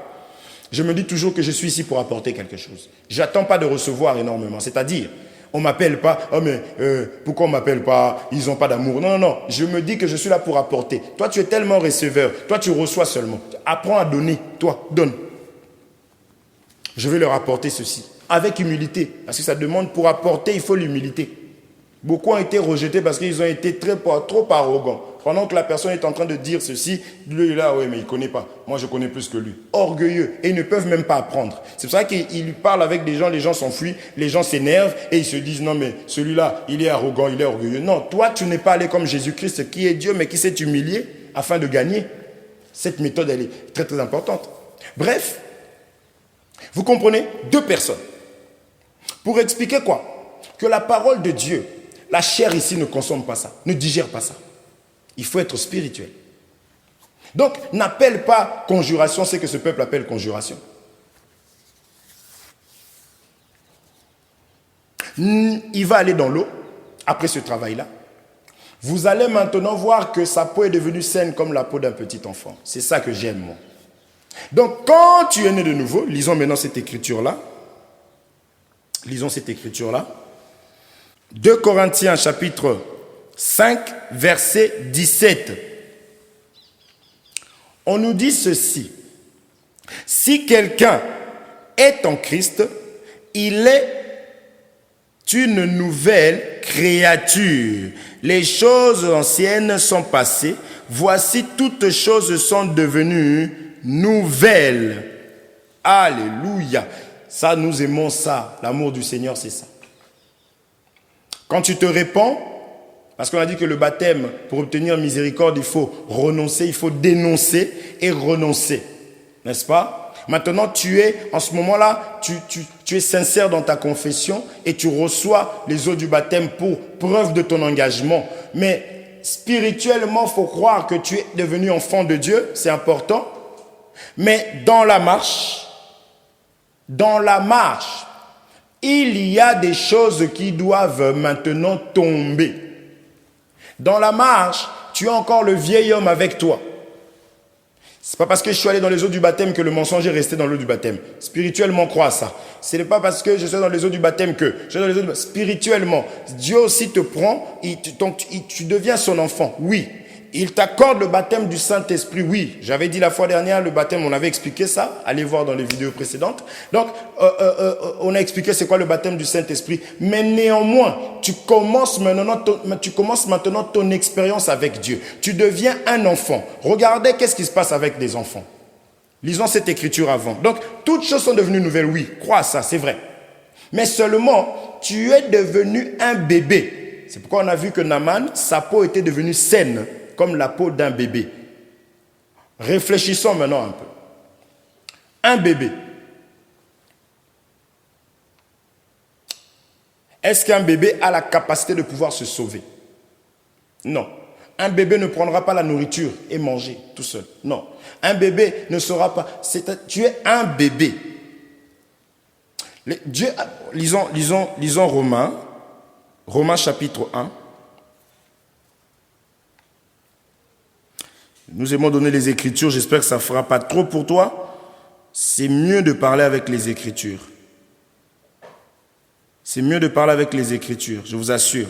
je me dis toujours que je suis ici pour apporter quelque chose. Je n'attends pas de recevoir énormément. C'est-à-dire, on ne m'appelle pas, oh mais pourquoi on ne m'appelle pas, ils n'ont pas d'amour. Non, non, non, je me dis que je suis là pour apporter. Toi, tu es tellement receveur, toi, tu reçois seulement. Apprends à donner, toi, donne. Je vais leur apporter ceci, avec humilité. Parce que ça demande, pour apporter, il faut l'humilité. Beaucoup ont été rejetés parce qu'ils ont été trop arrogants. Pendant que la personne est en train de dire ceci, lui là, oui, mais il ne connaît pas. Moi, je connais plus que lui. Orgueilleux. Et ils ne peuvent même pas apprendre. C'est pour ça qu'il lui parle avec des gens, les gens s'enfuient, les gens s'énervent et ils se disent, non, mais celui-là, il est arrogant, il est orgueilleux. Non, toi, tu n'es pas allé comme Jésus-Christ, qui est Dieu, mais qui s'est humilié afin de gagner. Cette méthode, elle est très, très importante. Bref, vous comprenez, 2 personnes. Pour expliquer quoi? Que la parole de Dieu, la chair ici ne consomme pas ça, ne digère pas ça. Il faut être spirituel. Donc, n'appelle pas conjuration ce que ce peuple appelle conjuration. Il va aller dans l'eau, après ce travail-là. Vous allez maintenant voir que sa peau est devenue saine comme la peau d'un petit enfant. C'est ça que j'aime, moi. Donc, quand tu es né de nouveau, lisons maintenant cette écriture-là. Lisons cette écriture-là. 2 Corinthiens chapitre 5, verset 17. On nous dit ceci. Si quelqu'un est en Christ, il est une nouvelle créature. Les choses anciennes sont passées. Voici, toutes choses sont devenues nouvelles. Alléluia. Ça, nous aimons ça. L'amour du Seigneur, c'est ça. Quand tu te répands, parce qu'on a dit que le baptême, pour obtenir miséricorde, il faut renoncer, il faut dénoncer et renoncer. N'est-ce pas? Maintenant, tu es, en ce moment-là, tu es sincère dans ta confession et tu reçois les eaux du baptême pour preuve de ton engagement. Mais spirituellement, il faut croire que tu es devenu enfant de Dieu, c'est important. Mais dans la marche, il y a des choses qui doivent maintenant tomber. Dans la marche, tu as encore le vieil homme avec toi. Ce n'est pas parce que je suis allé dans les eaux du baptême que le mensonge est resté dans l'eau du baptême. Spirituellement, crois ça. Ce n'est pas parce que je suis dans les eaux du baptême que je suis dans les eaux du baptême. Spirituellement, Dieu aussi te prend, tu deviens son enfant. Oui. Il t'accorde le baptême du Saint-Esprit, oui. J'avais dit la fois dernière, le baptême, on avait expliqué ça. Allez voir dans les vidéos précédentes. Donc, on a expliqué c'est quoi le baptême du Saint-Esprit. Mais néanmoins, tu commences maintenant ton expérience avec Dieu. Tu deviens un enfant. Regardez qu'est-ce qui se passe avec des enfants. Lisons cette écriture avant. Donc, toutes choses sont devenues nouvelles, oui. Crois à ça, c'est vrai. Mais seulement, tu es devenu un bébé. C'est pourquoi on a vu que Naaman, sa peau était devenue saine, comme la peau d'un bébé. Réfléchissons maintenant un peu. Un bébé. Est-ce qu'un bébé a la capacité de pouvoir se sauver? Non. Un bébé ne prendra pas la nourriture et manger tout seul. Non. Un bébé ne sera pas... Tu es un bébé. Lisons Romains chapitre 1. Nous aimons donner les Écritures, j'espère que ça ne fera pas trop pour toi. C'est mieux de parler avec les Écritures. C'est mieux de parler avec les Écritures, je vous assure.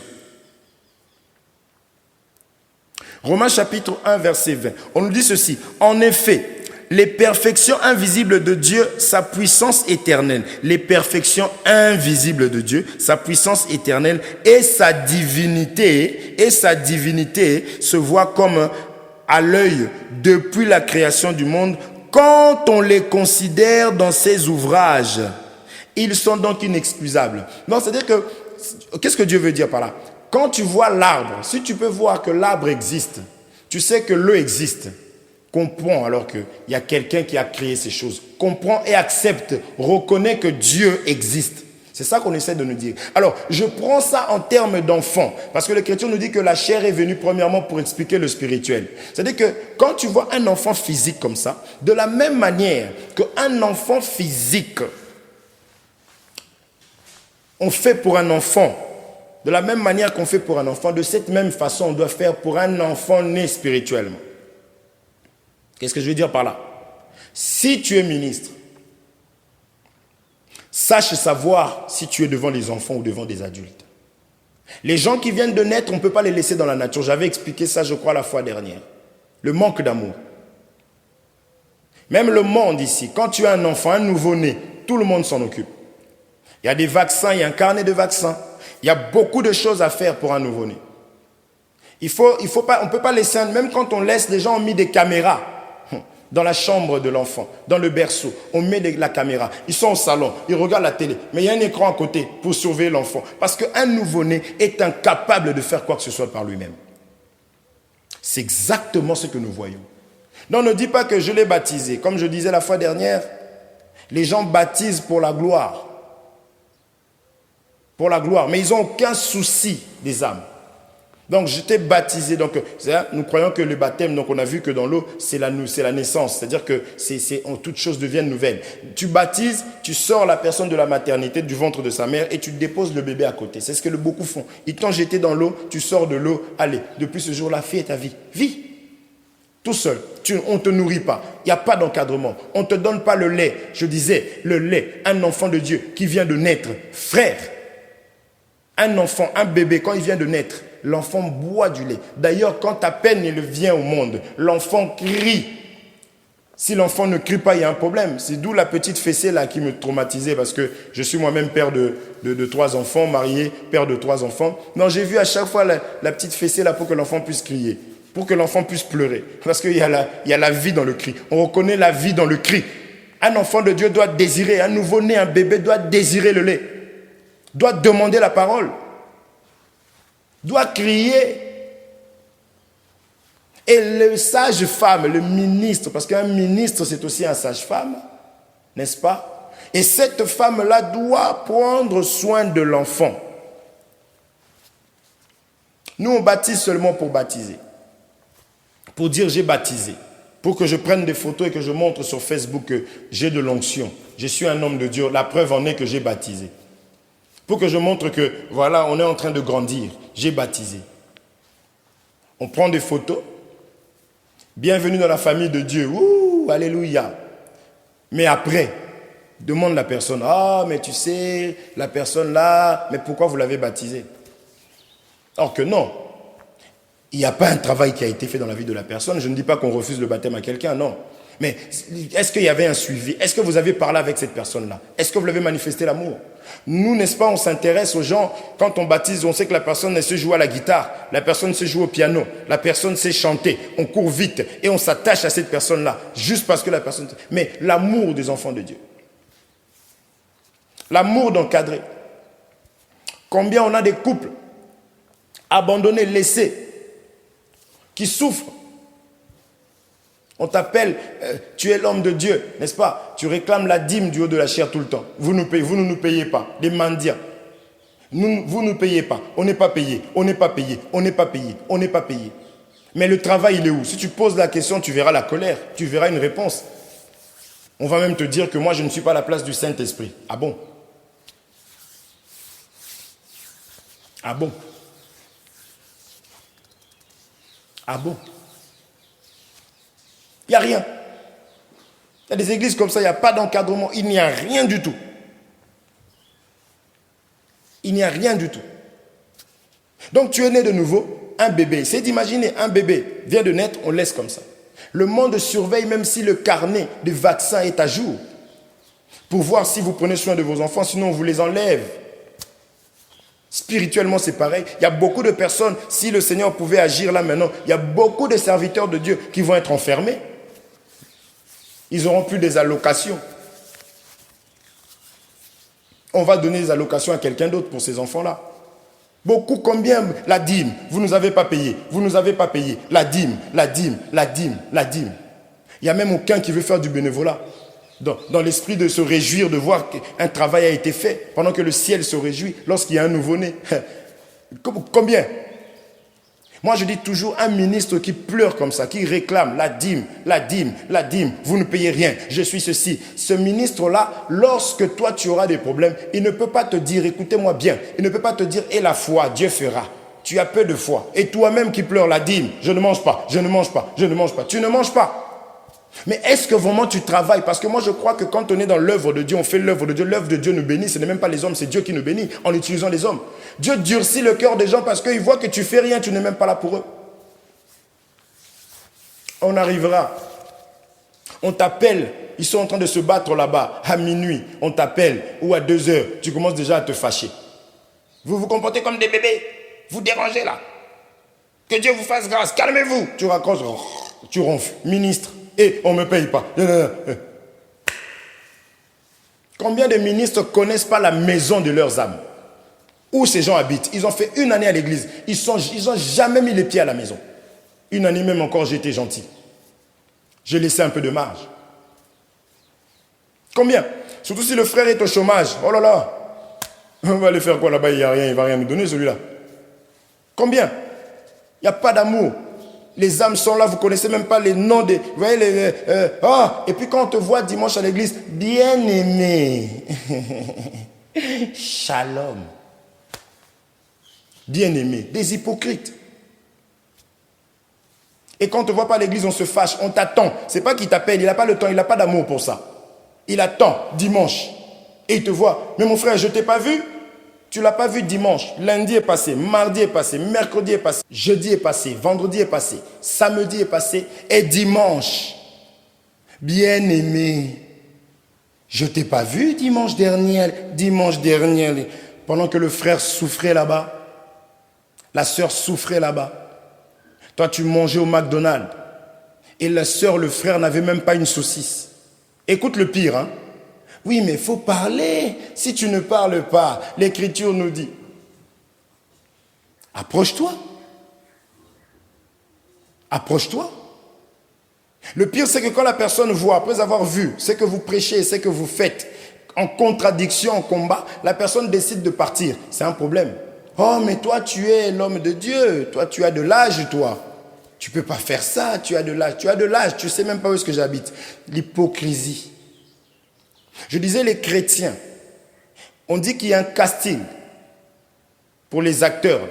Romains chapitre 1, verset 20. On nous dit ceci. En effet, les perfections invisibles de Dieu, sa puissance éternelle. Les perfections invisibles de Dieu, sa puissance éternelle et sa divinité se voient comme à l'œil depuis la création du monde, quand on les considère dans ses ouvrages. Ils sont donc inexcusables. Non, c'est-à-dire que, qu'est-ce que Dieu veut dire par là? Quand tu vois l'arbre, si tu peux voir que l'arbre existe, tu sais que l'eau existe, comprends alors qu'il y a quelqu'un qui a créé ces choses. Comprends et accepte, reconnais que Dieu existe. C'est ça qu'on essaie de nous dire. Alors, je prends ça en termes d'enfant, parce que l'Écriture nous dit que la chair est venue premièrement pour expliquer le spirituel. C'est-à-dire que quand tu vois un enfant physique comme ça, de la même manière qu'un enfant physique, on fait pour un enfant, de la même manière qu'on fait pour un enfant, de cette même façon, on doit faire pour un enfant né spirituellement. Qu'est-ce que je veux dire par là? Si tu es ministre, sache savoir si tu es devant les enfants ou devant des adultes. Les gens qui viennent de naître, on ne peut pas les laisser dans la nature. J'avais expliqué ça, je crois, la fois dernière. Le manque d'amour. Même le monde ici, quand tu as un enfant, un nouveau-né, tout le monde s'en occupe. Il y a des vaccins, il y a un carnet de vaccins. Il y a beaucoup de choses à faire pour un nouveau-né. On ne peut pas laisser, même quand on laisse, les gens ont mis des caméras dans la chambre de l'enfant, dans le berceau. On met la caméra. Ils sont au salon, ils regardent la télé. Mais il y a un écran à côté pour surveiller l'enfant. Parce qu'un nouveau-né est incapable de faire quoi que ce soit par lui-même. C'est exactement ce que nous voyons. Non, ne dis pas que je l'ai baptisé. Comme je disais la fois dernière, les gens baptisent pour la gloire. Pour la gloire. Mais ils n'ont aucun souci des âmes. Donc, je t'ai baptisé. Donc, nous croyons que le baptême, donc on a vu que dans l'eau, c'est la naissance. C'est-à-dire que toute chose devient nouvelle. Tu baptises, tu sors la personne de la maternité, du ventre de sa mère, et tu déposes le bébé à côté. C'est ce que beaucoup font. Ils t'ont jeté dans l'eau, tu sors de l'eau. Allez, depuis ce jour-là, fais ta vie. Vis. Tout seul. On ne te nourrit pas. Il n'y a pas d'encadrement. On ne te donne pas le lait. Je disais, le lait, un enfant de Dieu qui vient de naître. Frère, un enfant, un bébé, quand il vient de naître, l'enfant boit du lait. D'ailleurs, quand à peine il vient au monde, l'enfant crie. Si l'enfant ne crie pas, il y a un problème. C'est d'où la petite fessée là qui me traumatisait, parce que je suis moi-même père de 3 enfants, marié, père de 3 enfants. Non, j'ai vu à chaque fois la petite fessée là pour que l'enfant puisse crier, pour que l'enfant puisse pleurer. Parce qu'il y a la vie dans le cri. On reconnaît la vie dans le cri. Un enfant de Dieu doit désirer, un nouveau-né, un bébé doit désirer le lait, doit demander la parole, doit crier. Et le sage-femme, le ministre, parce qu'un ministre c'est aussi un sage-femme, n'est-ce pas? Et cette femme-là doit prendre soin de l'enfant. Nous on baptise seulement pour baptiser, pour dire j'ai baptisé, pour que je prenne des photos et que je montre sur Facebook que j'ai de l'onction, je suis un homme de Dieu, la preuve en est que j'ai baptisé. Pour que je montre que, voilà, on est en train de grandir. J'ai baptisé. On prend des photos. Bienvenue dans la famille de Dieu. Ouh, alléluia. Mais après, demande la personne, ah, mais tu sais, la personne là, mais pourquoi vous l'avez baptisé? Or que non. Il n'y a pas un travail qui a été fait dans la vie de la personne. Je ne dis pas qu'on refuse le baptême à quelqu'un, non. Mais est-ce qu'il y avait un suivi? Est-ce que vous avez parlé avec cette personne-là? Est-ce que vous l'avez manifesté l'amour? Nous, n'est-ce pas, on s'intéresse aux gens. Quand on baptise, on sait que la personne elle sait jouer à la guitare, la personne sait jouer au piano, la personne sait chanter. On court vite et on s'attache à cette personne-là, juste parce que la personne... Mais l'amour des enfants de Dieu. L'amour d'encadrer. Combien on a des couples abandonnés, laissés, qui souffrent. On t'appelle, tu es l'homme de Dieu, n'est-ce pas? Tu réclames la dîme du haut de la chair tout le temps. Vous ne nous payez pas, les mendiants. Vous ne payez pas, on n'est pas payé, on n'est pas payé, on n'est pas payé, on n'est pas payé. Mais le travail, il est où? Si tu poses la question, tu verras la colère, tu verras une réponse. On va même te dire que moi, je ne suis pas à la place du Saint-Esprit. Ah bon? Ah bon? Ah bon? Il n'y a rien. Il y a des églises comme ça, il n'y a pas d'encadrement, il n'y a rien du tout. Il n'y a rien du tout. Donc tu es né de nouveau, un bébé. C'est d'imaginer, un bébé vient de naître, on laisse comme ça. Le monde surveille même si le carnet de vaccins est à jour, pour voir si vous prenez soin de vos enfants, sinon on vous les enlève. Spirituellement, c'est pareil. Il y a beaucoup de personnes, si le Seigneur pouvait agir là maintenant, il y a beaucoup de serviteurs de Dieu qui vont être enfermés. Ils n'auront plus des allocations. On va donner des allocations à quelqu'un d'autre pour ces enfants-là. Beaucoup, combien? La dîme, vous ne nous avez pas payé, vous ne nous avez pas payé. La dîme, la dîme, la dîme, la dîme. Il n'y a même aucun qui veut faire du bénévolat. dans l'esprit de se réjouir, de voir qu'un travail a été fait, pendant que le ciel se réjouit lorsqu'il y a un nouveau-né. Combien? Moi, je dis toujours, un ministre qui pleure comme ça, qui réclame la dîme, la dîme, la dîme, vous ne payez rien, je suis ceci. Ce ministre-là, lorsque toi tu auras des problèmes, il ne peut pas te dire, écoutez-moi bien, il ne peut pas te dire, et la foi, Dieu fera. Tu as peu de foi. Et toi-même qui pleures la dîme, je ne mange pas, je ne mange pas, je ne mange pas. Tu ne manges pas. Mais est-ce que vraiment tu travailles? Parce que moi je crois que quand on est dans l'œuvre de Dieu, on fait l'œuvre de Dieu nous bénit. Ce n'est même pas les hommes, c'est Dieu qui nous bénit en utilisant les hommes. Dieu durcit le cœur des gens parce qu'il voit que tu fais rien, tu n'es même pas là pour eux. On arrivera. On t'appelle, ils sont en train de se battre là-bas, à minuit, on t'appelle, ou à 2 heures, tu commences déjà à te fâcher. Vous vous comportez comme des bébés, vous dérangez là. Que Dieu vous fasse grâce, calmez-vous. Tu raccroches, tu ronfles, ministre. Et on ne me paye pas. Combien de ministres ne connaissent pas la maison de leurs âmes? Où ces gens habitent? Ils ont fait 1 année à l'église. Ils n'ont jamais mis les pieds à la maison. 1 année même encore, j'ai été gentil. J'ai laissé un peu de marge. Combien? Surtout si le frère est au chômage. Oh là là. On va aller faire quoi là-bas? Il n'y a rien, il ne va rien nous donner celui-là. Combien? Il n'y a pas d'amour. Les âmes sont là, vous ne connaissez même pas les noms des... Vous voyez, et puis quand on te voit dimanche à l'église, bien-aimé, shalom, bien-aimé, des hypocrites. Et quand on ne te voit pas à l'église, on se fâche, on t'attend. Ce n'est pas qu'il t'appelle, il n'a pas le temps, il n'a pas d'amour pour ça. Il attend dimanche et il te voit. Mais mon frère, je ne t'ai pas vu. Tu ne l'as pas vu dimanche, lundi est passé, mardi est passé, mercredi est passé, jeudi est passé, vendredi est passé, samedi est passé et dimanche. Bien-aimé, je ne t'ai pas vu dimanche dernier, pendant que le frère souffrait là-bas, la sœur souffrait là-bas. Toi, tu mangeais au McDonald's et la sœur, le frère n'avait même pas une saucisse. Écoute le pire, hein. Oui, mais il faut parler. Si tu ne parles pas, l'Écriture nous dit, approche-toi. Approche-toi. Le pire, c'est que quand la personne voit, après avoir vu ce que vous prêchez, ce que vous faites, en contradiction, en combat, la personne décide de partir. C'est un problème. Oh, mais toi, tu es l'homme de Dieu. Toi, tu as de l'âge, toi. Tu ne peux pas faire ça. Tu as de l'âge. Tu as de l'âge. Tu ne sais même pas où est-ce que j'habite. L'hypocrisie. Je disais les chrétiens, on dit qu'il y a un casting pour les acteurs.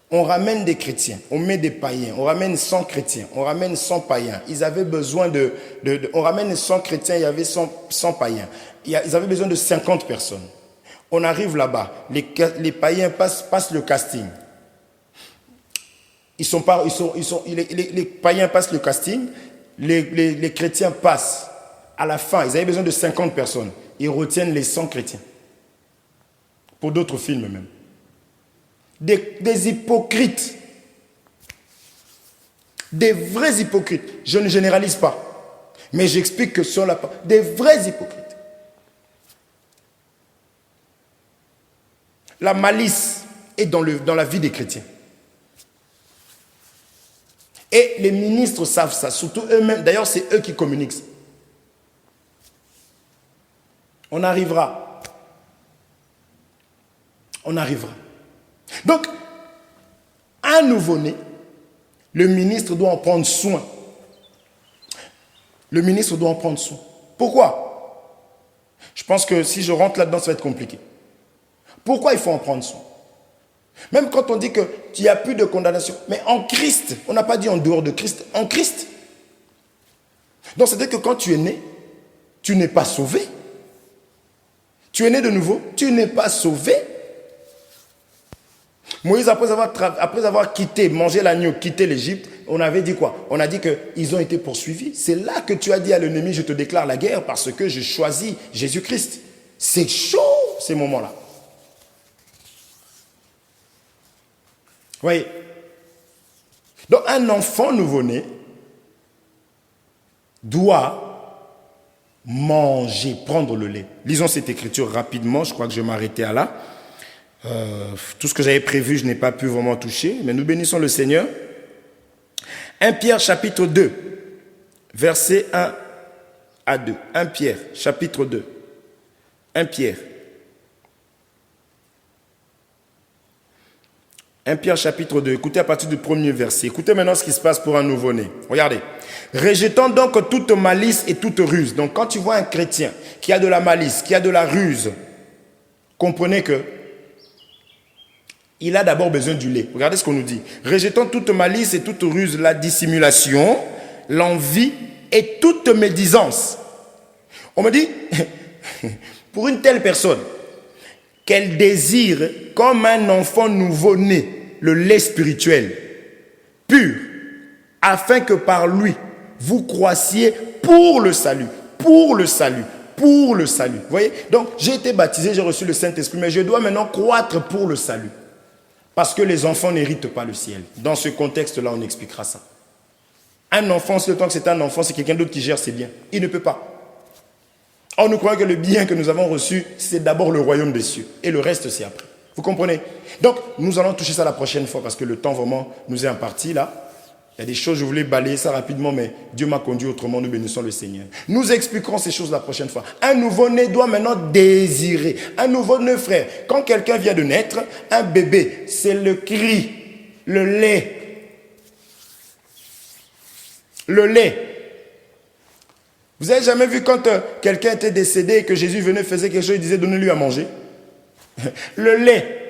On ramène des chrétiens, on met des païens, on ramène 100 chrétiens, on ramène 100 païens. Ils avaient besoin on ramène 100 chrétiens, il y avait 100 païens. Ils avaient besoin de 50 personnes. On arrive là-bas, les païens passent le casting. Les païens passent le casting, les chrétiens passent. À la fin, ils avaient besoin de 50 personnes. Ils retiennent les 100 chrétiens. Pour d'autres films même. Des hypocrites. Des vrais hypocrites. Je ne généralise pas. Mais j'explique que sur la part. Des vrais hypocrites. La malice est dans la vie des chrétiens. Et les ministres savent ça. Surtout eux-mêmes. D'ailleurs, c'est eux qui communiquent. On arrivera. On arrivera. Donc, un nouveau-né, le ministre doit en prendre soin. Le ministre doit en prendre soin. Pourquoi? Je pense que si je rentre là-dedans, ça va être compliqué. Pourquoi il faut en prendre soin? Même quand on dit qu'il n'y a plus de condamnation. Mais en Christ, on n'a pas dit en dehors de Christ, en Christ. Donc, c'est-à-dire que quand tu es né, tu n'es pas sauvé. Tu es né de nouveau, tu n'es pas sauvé. Moïse, après avoir quitté, mangé l'agneau, quitté l'Égypte, on avait dit quoi? On a dit qu'ils ont été poursuivis. C'est là que tu as dit à l'ennemi, je te déclare la guerre parce que je choisis Jésus-Christ. C'est chaud, ces moments-là. Vous voyez? Donc, un enfant nouveau-né doit manger, prendre le lait. Lisons cette écriture rapidement, je crois que je vais m'arrêter à là. Tout ce que j'avais prévu, je n'ai pas pu vraiment toucher, mais nous bénissons le Seigneur. 1 Pierre chapitre 2, versets 1 à 2. 1 Pierre, chapitre 2. 1 Pierre. 1 Pierre chapitre 2, écoutez à partir du premier verset. Écoutez maintenant ce qui se passe pour un nouveau-né. Regardez. Rejetant donc toute malice et toute ruse. Donc quand tu vois un chrétien qui a de la malice, qui a de la ruse, comprenez que il a d'abord besoin du lait. Regardez ce qu'on nous dit. Rejetant toute malice et toute ruse, la dissimulation, l'envie et toute médisance. On me dit, pour une telle personne, qu'elle désire comme un enfant nouveau-né le lait spirituel, pur, afin que par lui, vous croissiez pour le salut, pour le salut, pour le salut. Vous voyez? Donc, j'ai été baptisé, j'ai reçu le Saint-Esprit, mais je dois maintenant croître pour le salut. Parce que les enfants n'héritent pas le ciel. Dans ce contexte-là, on expliquera ça. Un enfant, c'est le temps que c'est un enfant, c'est quelqu'un d'autre qui gère ses biens. Il ne peut pas. Or, nous croyons que le bien que nous avons reçu, c'est d'abord le royaume des cieux. Et le reste, c'est après. Vous comprenez? Donc, nous allons toucher ça la prochaine fois parce que le temps vraiment nous est imparti là. Il y a des choses, je voulais balayer ça rapidement, mais Dieu m'a conduit autrement, nous bénissons le Seigneur. Nous expliquerons ces choses la prochaine fois. Un nouveau-né doit maintenant désirer. Un nouveau-né, frère. Quand quelqu'un vient de naître, un bébé, c'est le cri, le lait. Le lait. Vous avez jamais vu quand quelqu'un était décédé et que Jésus venait, faisait quelque chose, il disait donnez-lui à manger? Le lait.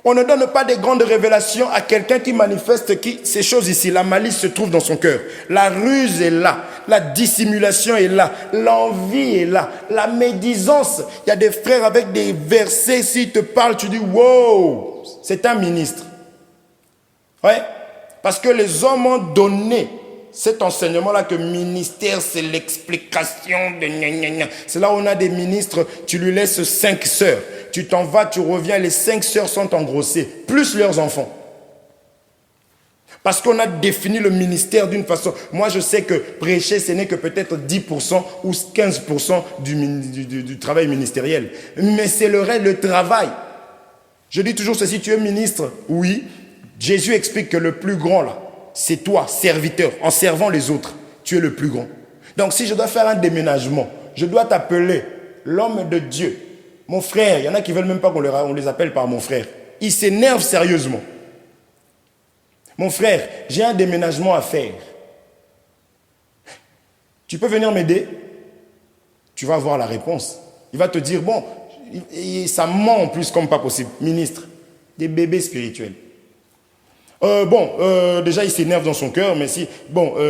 On ne donne pas des grandes révélations à quelqu'un qui manifeste ces choses ici. La malice se trouve dans son cœur. La ruse est là. La dissimulation est là. L'envie est là. La médisance. Il y a des frères avec des versets, s'ils te parlent, tu dis wow, c'est un ministre. Ouais. Parce que les hommes ont donné cet enseignement-là que ministère, c'est l'explication de gna gna gna. C'est là où on a des ministres, tu lui laisses 5 sœurs. Tu t'en vas, tu reviens, les 5 sœurs sont engrossées, plus leurs enfants. Parce qu'on a défini le ministère d'une façon. Moi, je sais que prêcher, ce n'est que peut-être 10% ou 15% du travail ministériel. Mais c'est le travail. Je dis toujours ceci, tu es ministre, oui. Jésus explique que le plus grand, là, c'est toi, serviteur, en servant les autres. Tu es le plus grand. Donc, si je dois faire un déménagement, je dois t'appeler l'homme de Dieu. Mon frère, il y en a qui ne veulent même pas qu'on les appelle par mon frère. Ils s'énervent sérieusement. Mon frère, j'ai un déménagement à faire. Tu peux venir m'aider? Tu vas avoir la réponse. Il va te dire, bon, ça ment en plus comme pas possible. Ministre, des bébés spirituels. Déjà il s'énerve dans son cœur, mais si,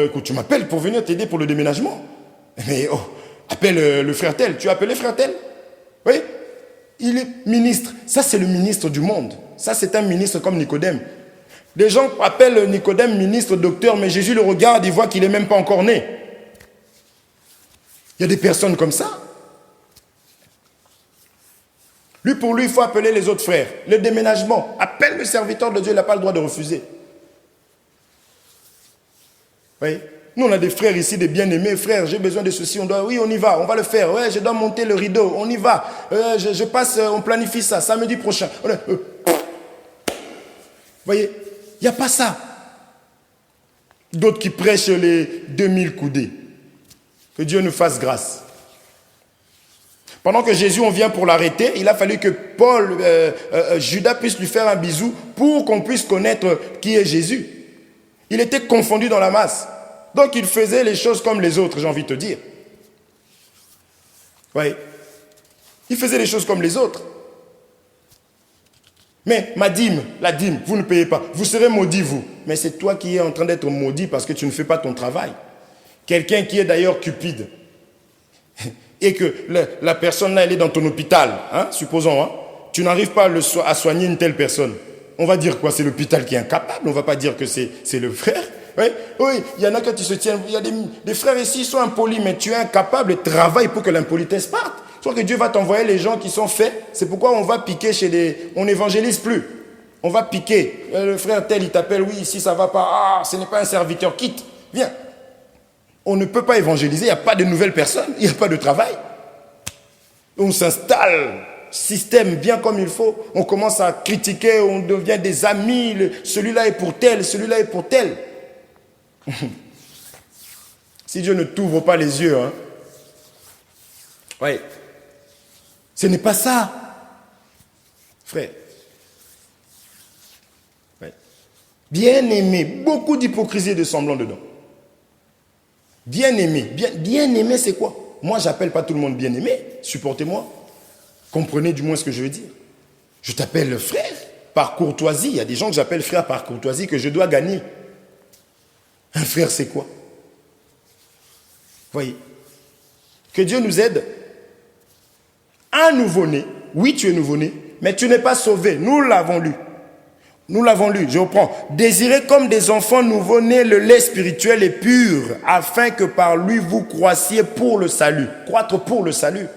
écoute, tu m'appelles pour venir t'aider pour le déménagement. Mais appelle le frère tel. Tu as appelé frère tel? Oui. Il est ministre. Ça, c'est le ministre du monde. Ça, c'est un ministre comme Nicodème. Les gens appellent Nicodème ministre, docteur, mais Jésus le regarde, il voit qu'il n'est même pas encore né. Il y a des personnes comme ça. Pour lui, il faut appeler les autres frères. Le déménagement. Appelle le serviteur de Dieu, il n'a pas le droit de refuser. Oui. Nous, on a des frères ici, des bien-aimés. Frères, j'ai besoin de ceci. Oui, on y va, on va le faire. Ouais, je dois monter le rideau, on y va. Je passe, on planifie ça, samedi prochain. Vous voyez, il n'y a pas ça. D'autres qui prêchent les 2000 coudées. Que Dieu nous fasse grâce. Pendant que Jésus, on vient pour l'arrêter, il a fallu que Judas puisse lui faire un bisou pour qu'on puisse connaître qui est Jésus. Il était confondu dans la masse. Donc il faisait les choses comme les autres, j'ai envie de te dire. Oui. Il faisait les choses comme les autres. Mais ma dîme, la dîme, vous ne payez pas. Vous serez maudit, vous. Mais c'est toi qui es en train d'être maudit parce que tu ne fais pas ton travail. Quelqu'un qui est d'ailleurs cupide. Et que la personne là, elle est dans ton hôpital, hein, supposons, hein, tu n'arrives pas à soigner une telle personne. On va dire quoi? C'est l'hôpital qui est incapable. On ne va pas dire que c'est le frère. Oui, il y en a quand ils se tiennent. Il y a des frères ici, ils sont impolis, mais tu es incapable et travaille pour que l'impolitesse parte. Je crois que Dieu va t'envoyer les gens qui sont faits. C'est pourquoi on va piquer on n'évangélise plus. On va piquer. Le frère tel, il t'appelle, oui, ici ça ne va pas. Ah, ce n'est pas un serviteur, quitte. Viens. On ne peut pas évangéliser, il n'y a pas de nouvelles personnes, il n'y a pas de travail. On s'installe, système bien comme il faut, on commence à critiquer, on devient des amis, celui-là est pour tel, celui-là est pour tel. Si Dieu ne t'ouvre pas les yeux, hein, Oui. Ce n'est pas ça, frère. Ouais. Bien-aimé, beaucoup d'hypocrisie et de semblant dedans. Bien-aimé, bien-aimé c'est quoi? Moi, j'appelle pas tout le monde bien-aimé, supportez-moi. Comprenez du moins ce que je veux dire. Je t'appelle frère par courtoisie. Il y a des gens que j'appelle frère par courtoisie que je dois gagner. Un frère, c'est quoi? Voyez. Que Dieu nous aide. Un nouveau-né, oui, tu es nouveau-né, mais tu n'es pas sauvé. Nous l'avons lu. Nous l'avons lu, je reprends. Désirez comme des enfants nouveau-nés le lait spirituel et pur, afin que par lui vous croissiez pour le salut. Croître pour le salut.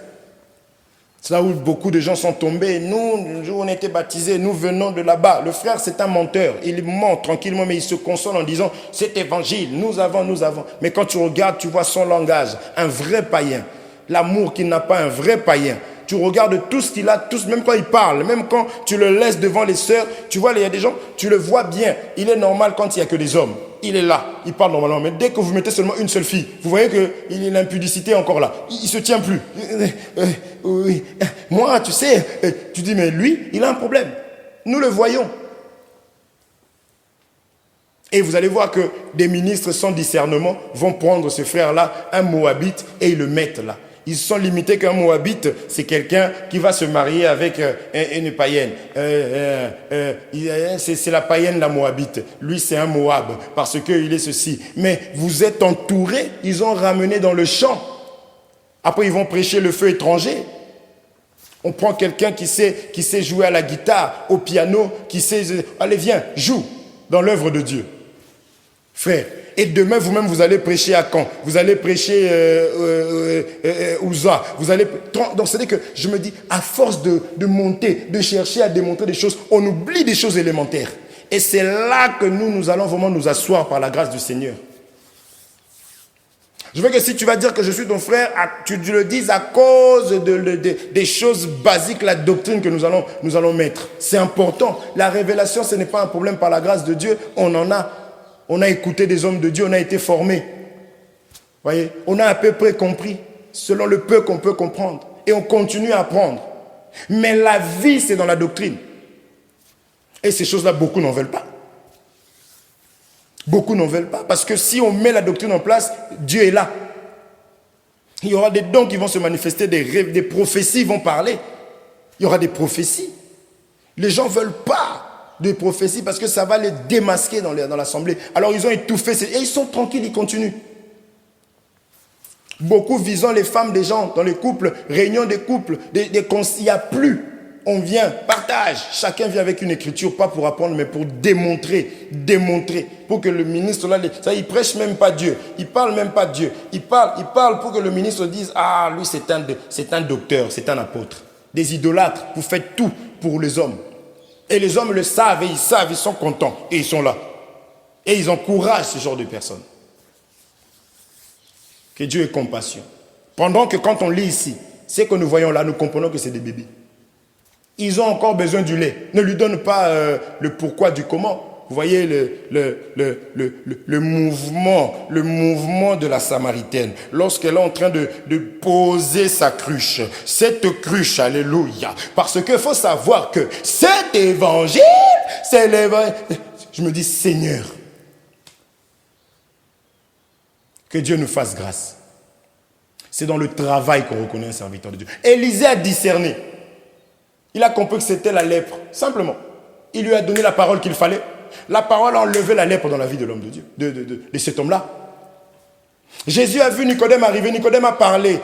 C'est là où beaucoup de gens sont tombés. Nous, le jour où on était baptisés, nous venons de là-bas. Le frère, c'est un menteur. Il ment tranquillement, mais il se console en disant, c'est évangile, nous avons. Mais quand tu regardes, tu vois son langage. Un vrai païen. L'amour qu'il n'a pas, un vrai païen. Tu regardes tout ce qu'il a, même quand il parle, même quand tu le laisses devant les sœurs, tu vois, il y a des gens, tu le vois bien. Il est normal quand il n'y a que des hommes. Il est là, il parle normalement. Mais dès que vous mettez seulement une seule fille, vous voyez que l'impudicité est encore là. Il ne se tient plus. Moi, tu sais, tu dis, mais lui, il a un problème. Nous le voyons. Et vous allez voir que des ministres sans discernement vont prendre ce frère-là, un Moabite, et ils le mettent là. Ils sont limités qu'un Moabite, c'est quelqu'un qui va se marier avec une païenne. C'est la païenne, la Moabite. Lui, c'est un Moab, parce qu'il est ceci. Mais vous êtes entourés, ils ont ramené dans le champ. Après, ils vont prêcher le feu étranger. On prend quelqu'un qui sait jouer à la guitare, au piano, qui sait... Allez, viens, joue dans l'œuvre de Dieu. Frère. Et demain, vous-même, vous allez prêcher à Caen. Vous allez prêcher Ouza. Donc, c'est-à-dire que je me dis, à force de monter, de chercher à démontrer des choses, on oublie des choses élémentaires. Et c'est là que nous allons vraiment nous asseoir par la grâce du Seigneur. Je veux que si tu vas dire que je suis ton frère, tu le dises à cause des choses basiques, la doctrine que nous allons mettre. C'est important. La révélation, ce n'est pas un problème par la grâce de Dieu. On a écouté des hommes de Dieu, on a été formés. Voyez, on a à peu près compris, selon le peu qu'on peut comprendre. Et on continue à apprendre. Mais la vie, c'est dans la doctrine. Et ces choses-là, beaucoup n'en veulent pas. Beaucoup n'en veulent pas. Parce que si on met la doctrine en place, Dieu est là. Il y aura des dons qui vont se manifester, des rêves, des prophéties vont parler. Il y aura des prophéties. Les gens ne veulent pas de prophéties parce que ça va les démasquer dans l'assemblée. Alors ils ont étouffé et ils sont tranquilles, ils continuent. Beaucoup visant les femmes des gens dans les couples, réunion des couples, il n'y a plus. On vient, partage. Chacun vient avec une écriture, pas pour apprendre, mais pour démontrer. Pour que le ministre, là, il prêche même pas Dieu. Il parle même pas Dieu. Il parle pour que le ministre dise, ah, lui, c'est un docteur, c'est un apôtre. Des idolâtres, vous faites tout pour les hommes. Et les hommes le savent, et ils sont contents, et ils sont là. Et ils encouragent ce genre de personnes. Que Dieu ait compassion. Pendant que quand on lit ici, ce que nous voyons là, nous comprenons que c'est des bébés. Ils ont encore besoin du lait. Ne lui donne pas le pourquoi du comment. Vous voyez le mouvement de la Samaritaine. Lorsqu'elle est en train de poser sa cruche. Cette cruche, alléluia. Parce qu'il faut savoir que cet évangile, c'est l'évangile. Je me dis, Seigneur, que Dieu nous fasse grâce. C'est dans le travail qu'on reconnaît un serviteur de Dieu. Élisée a discerné. Il a compris que c'était la lèpre, simplement. Il lui a donné la parole qu'il fallait. La parole a enlevé la lèpre dans la vie de l'homme de Dieu, de cet homme-là. Jésus a vu Nicodème arriver, Nicodème a parlé.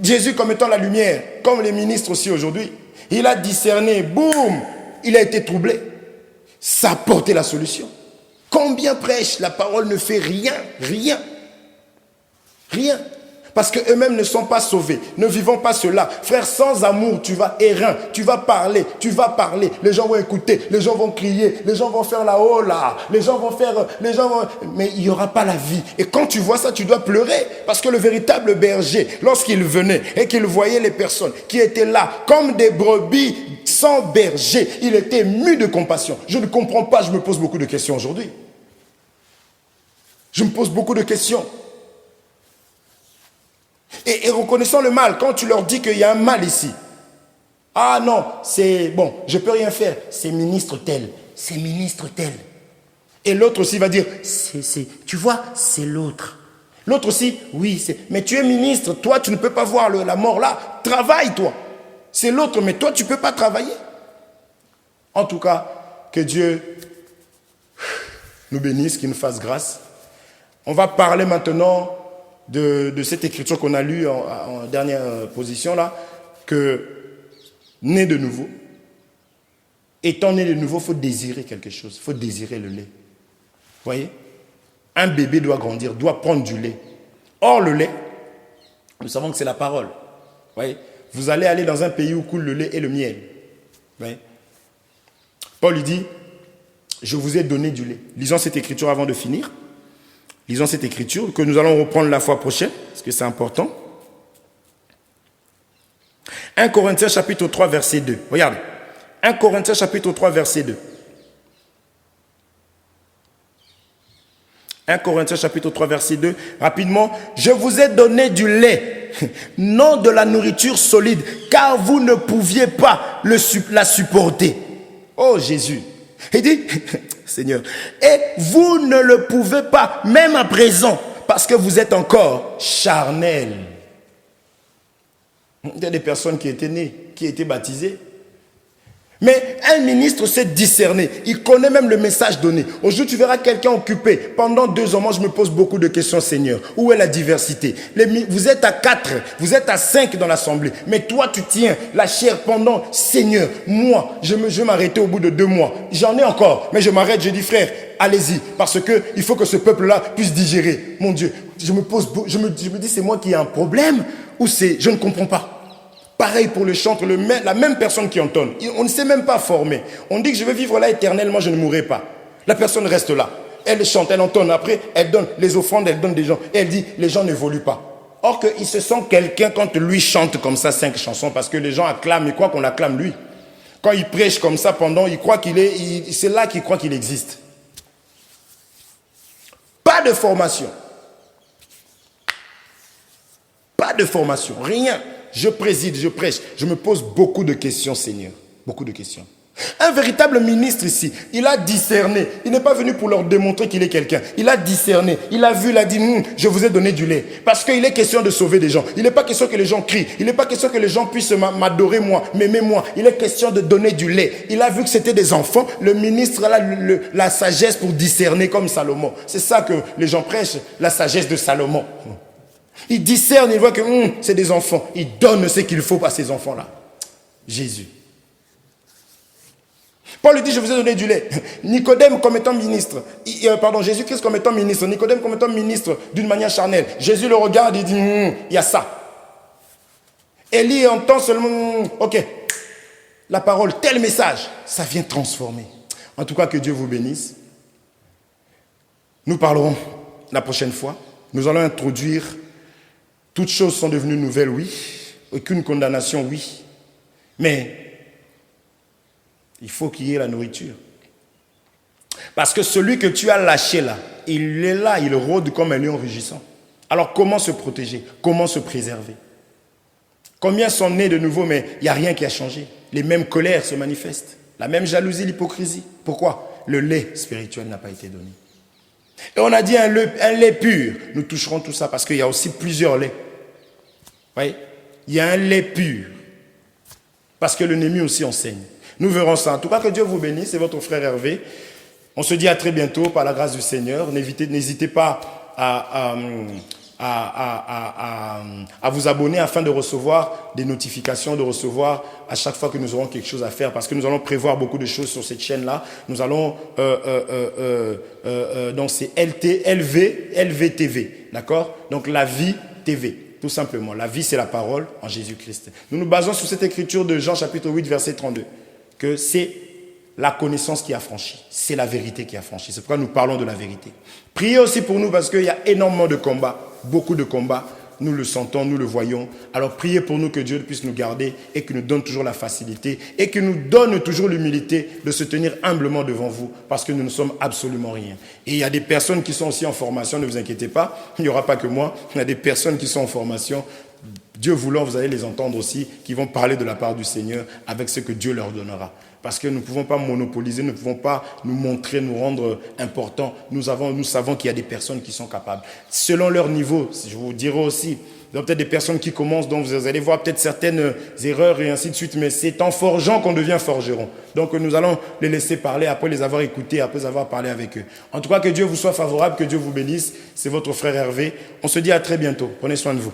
Jésus comme étant la lumière, comme les ministres aussi aujourd'hui. Il a discerné, boum, il a été troublé. Ça a porté la solution. Combien prêchent, la parole ne fait rien. Parce qu'eux-mêmes ne sont pas sauvés. Ne vivons pas cela. Frère, sans amour, tu vas errant. Tu vas parler. Les gens vont écouter. Les gens vont crier. Les gens vont faire la hola. Mais il n'y aura pas la vie. Et quand tu vois ça, tu dois pleurer. Parce que le véritable berger, lorsqu'il venait et qu'il voyait les personnes qui étaient là, comme des brebis sans berger, il était ému de compassion. Je ne comprends pas. Je me pose beaucoup de questions aujourd'hui. Je me pose beaucoup de questions. Et reconnaissant le mal, quand tu leur dis qu'il y a un mal ici. Ah non, c'est bon, je ne peux rien faire. C'est ministre tel, c'est ministre tel. Et l'autre aussi va dire, tu vois, c'est l'autre. L'autre aussi, oui, mais tu es ministre, toi tu ne peux pas voir la mort là, travaille toi. C'est l'autre, mais toi tu ne peux pas travailler. En tout cas, que Dieu nous bénisse, qu'il nous fasse grâce. On va parler maintenant de cette écriture qu'on a lue en dernière position là, que né de nouveau, étant né de nouveau, il faut désirer quelque chose, il faut désirer le lait. Vous voyez? Un bébé doit grandir, doit prendre du lait. Or, le lait, nous savons que c'est la parole. Vous voyez? Vous allez aller dans un pays où coule le lait et le miel. Vous voyez? Paul lui dit, je vous ai donné du lait. Lisons cette écriture avant de finir. Lisons cette écriture que nous allons reprendre la fois prochaine, parce que c'est important. 1 Corinthiens chapitre 3, verset 2. Regardez. 1 Corinthiens chapitre 3, verset 2. 1 Corinthiens chapitre 3, verset 2. Rapidement. Je vous ai donné du lait, non de la nourriture solide, car vous ne pouviez pas la supporter. Oh Jésus. Il dit, Seigneur, et vous ne le pouvez pas, même à présent, parce que vous êtes encore charnel. Il y a des personnes qui étaient nées, qui étaient baptisées. Mais un ministre sait discerner. Il connaît même le message donné. Aujourd'hui, tu verras quelqu'un occupé. Pendant 2 ans, moi, je me pose beaucoup de questions, Seigneur. Où est la diversité? Vous êtes à 4, vous êtes à 5 dans l'assemblée. Mais toi, tu tiens la chair pendant, Seigneur, moi, je vais m'arrêter au bout de 2 mois. J'en ai encore, mais je m'arrête, je dis, frère, allez-y. Parce qu'il faut que ce peuple-là puisse digérer. Mon Dieu, je me dis, c'est moi qui ai un problème ou je ne comprends pas. Pareil pour le chantre, la même personne qui entonne. On ne s'est même pas formé. On dit que je vais vivre là éternellement, je ne mourrai pas. La personne reste là. Elle chante, elle entonne. Après, elle donne les offrandes, elle donne des gens. Et elle dit, les gens n'évoluent pas. Or qu'il se sent quelqu'un quand lui chante comme ça 5 chansons parce que les gens acclament, ils croient qu'on acclame lui. Quand il prêche comme ça pendant, il croit c'est là qu'il croit qu'il existe. Pas de formation. Pas de formation, rien. Je préside, je prêche. Je me pose beaucoup de questions, Seigneur. Beaucoup de questions. Un véritable ministre ici, il a discerné. Il n'est pas venu pour leur démontrer qu'il est quelqu'un. Il a discerné. Il a vu, il a dit, je vous ai donné du lait. Parce qu'il est question de sauver des gens. Il n'est pas question que les gens crient. Il n'est pas question que les gens puissent m'adorer moi, m'aimer moi. Il est question de donner du lait. Il a vu que c'était des enfants. Le ministre a la sagesse pour discerner comme Salomon. C'est ça que les gens prêchent, la sagesse de Salomon. Il discerne, il voit que c'est des enfants. Il donne ce qu'il faut à ces enfants-là. Jésus. Paul lui dit, je vous ai donné du lait. Nicodème comme étant ministre. Jésus-Christ comme étant ministre. Nicodème comme étant ministre d'une manière charnelle. Jésus le regarde et dit, il y a ça. Élie entend seulement, ok, la parole, tel message, ça vient transformer. En tout cas, que Dieu vous bénisse. Nous parlerons la prochaine fois. Nous allons introduire. Toutes choses sont devenues nouvelles, oui. Aucune condamnation, oui. Mais il faut qu'il y ait la nourriture. Parce que celui que tu as lâché là, il est là, il rôde comme un lion rugissant. Alors comment se protéger? Comment se préserver? Combien sont nés de nouveau, mais il n'y a rien qui a changé. Les mêmes colères se manifestent. La même jalousie, l'hypocrisie. Pourquoi? Le lait spirituel n'a pas été donné. Et on a dit un lait pur. Nous toucherons tout ça parce qu'il y a aussi plusieurs laits. Vous voyez? Il y a un lait pur. Parce que l'ennemi aussi enseigne. Nous verrons ça. En tout cas, que Dieu vous bénisse. C'est votre frère Hervé. On se dit à très bientôt par la grâce du Seigneur. N'hésitez pas à vous abonner afin de recevoir des notifications, de recevoir à chaque fois que nous aurons quelque chose à faire, parce que nous allons prévoir beaucoup de choses sur cette chaîne-là. Nous allons, donc c'est LV TV, d'accord? Donc la vie TV, tout simplement. La vie, c'est la parole en Jésus-Christ. Nous nous basons sur cette écriture de Jean chapitre 8, verset 32, que c'est la connaissance qui a franchi, c'est la vérité qui a franchi. C'est pourquoi nous parlons de la vérité. Priez aussi pour nous parce qu'il y a énormément de combats, beaucoup de combats nous le sentons, nous le voyons. Alors priez pour nous que Dieu puisse nous garder et qu'il nous donne toujours la facilité et qu'il nous donne toujours l'humilité de se tenir humblement devant vous parce que nous ne sommes absolument rien. Et il y a des personnes qui sont aussi en formation, ne vous inquiétez pas, il n'y aura pas que moi, il y a des personnes qui sont en formation. Dieu voulant, vous allez les entendre aussi, qui vont parler de la part du Seigneur avec ce que Dieu leur donnera. Parce que nous ne pouvons pas monopoliser, nous ne pouvons pas nous montrer, nous rendre importants. Nous savons qu'il y a des personnes qui sont capables. Selon leur niveau, je vous dirai aussi, il y a peut-être des personnes qui commencent, donc vous allez voir peut-être certaines erreurs et ainsi de suite, mais c'est en forgeant qu'on devient forgeron. Donc nous allons les laisser parler après les avoir écoutés, après avoir parlé avec eux. En tout cas, que Dieu vous soit favorable, que Dieu vous bénisse. C'est votre frère Hervé. On se dit à très bientôt. Prenez soin de vous.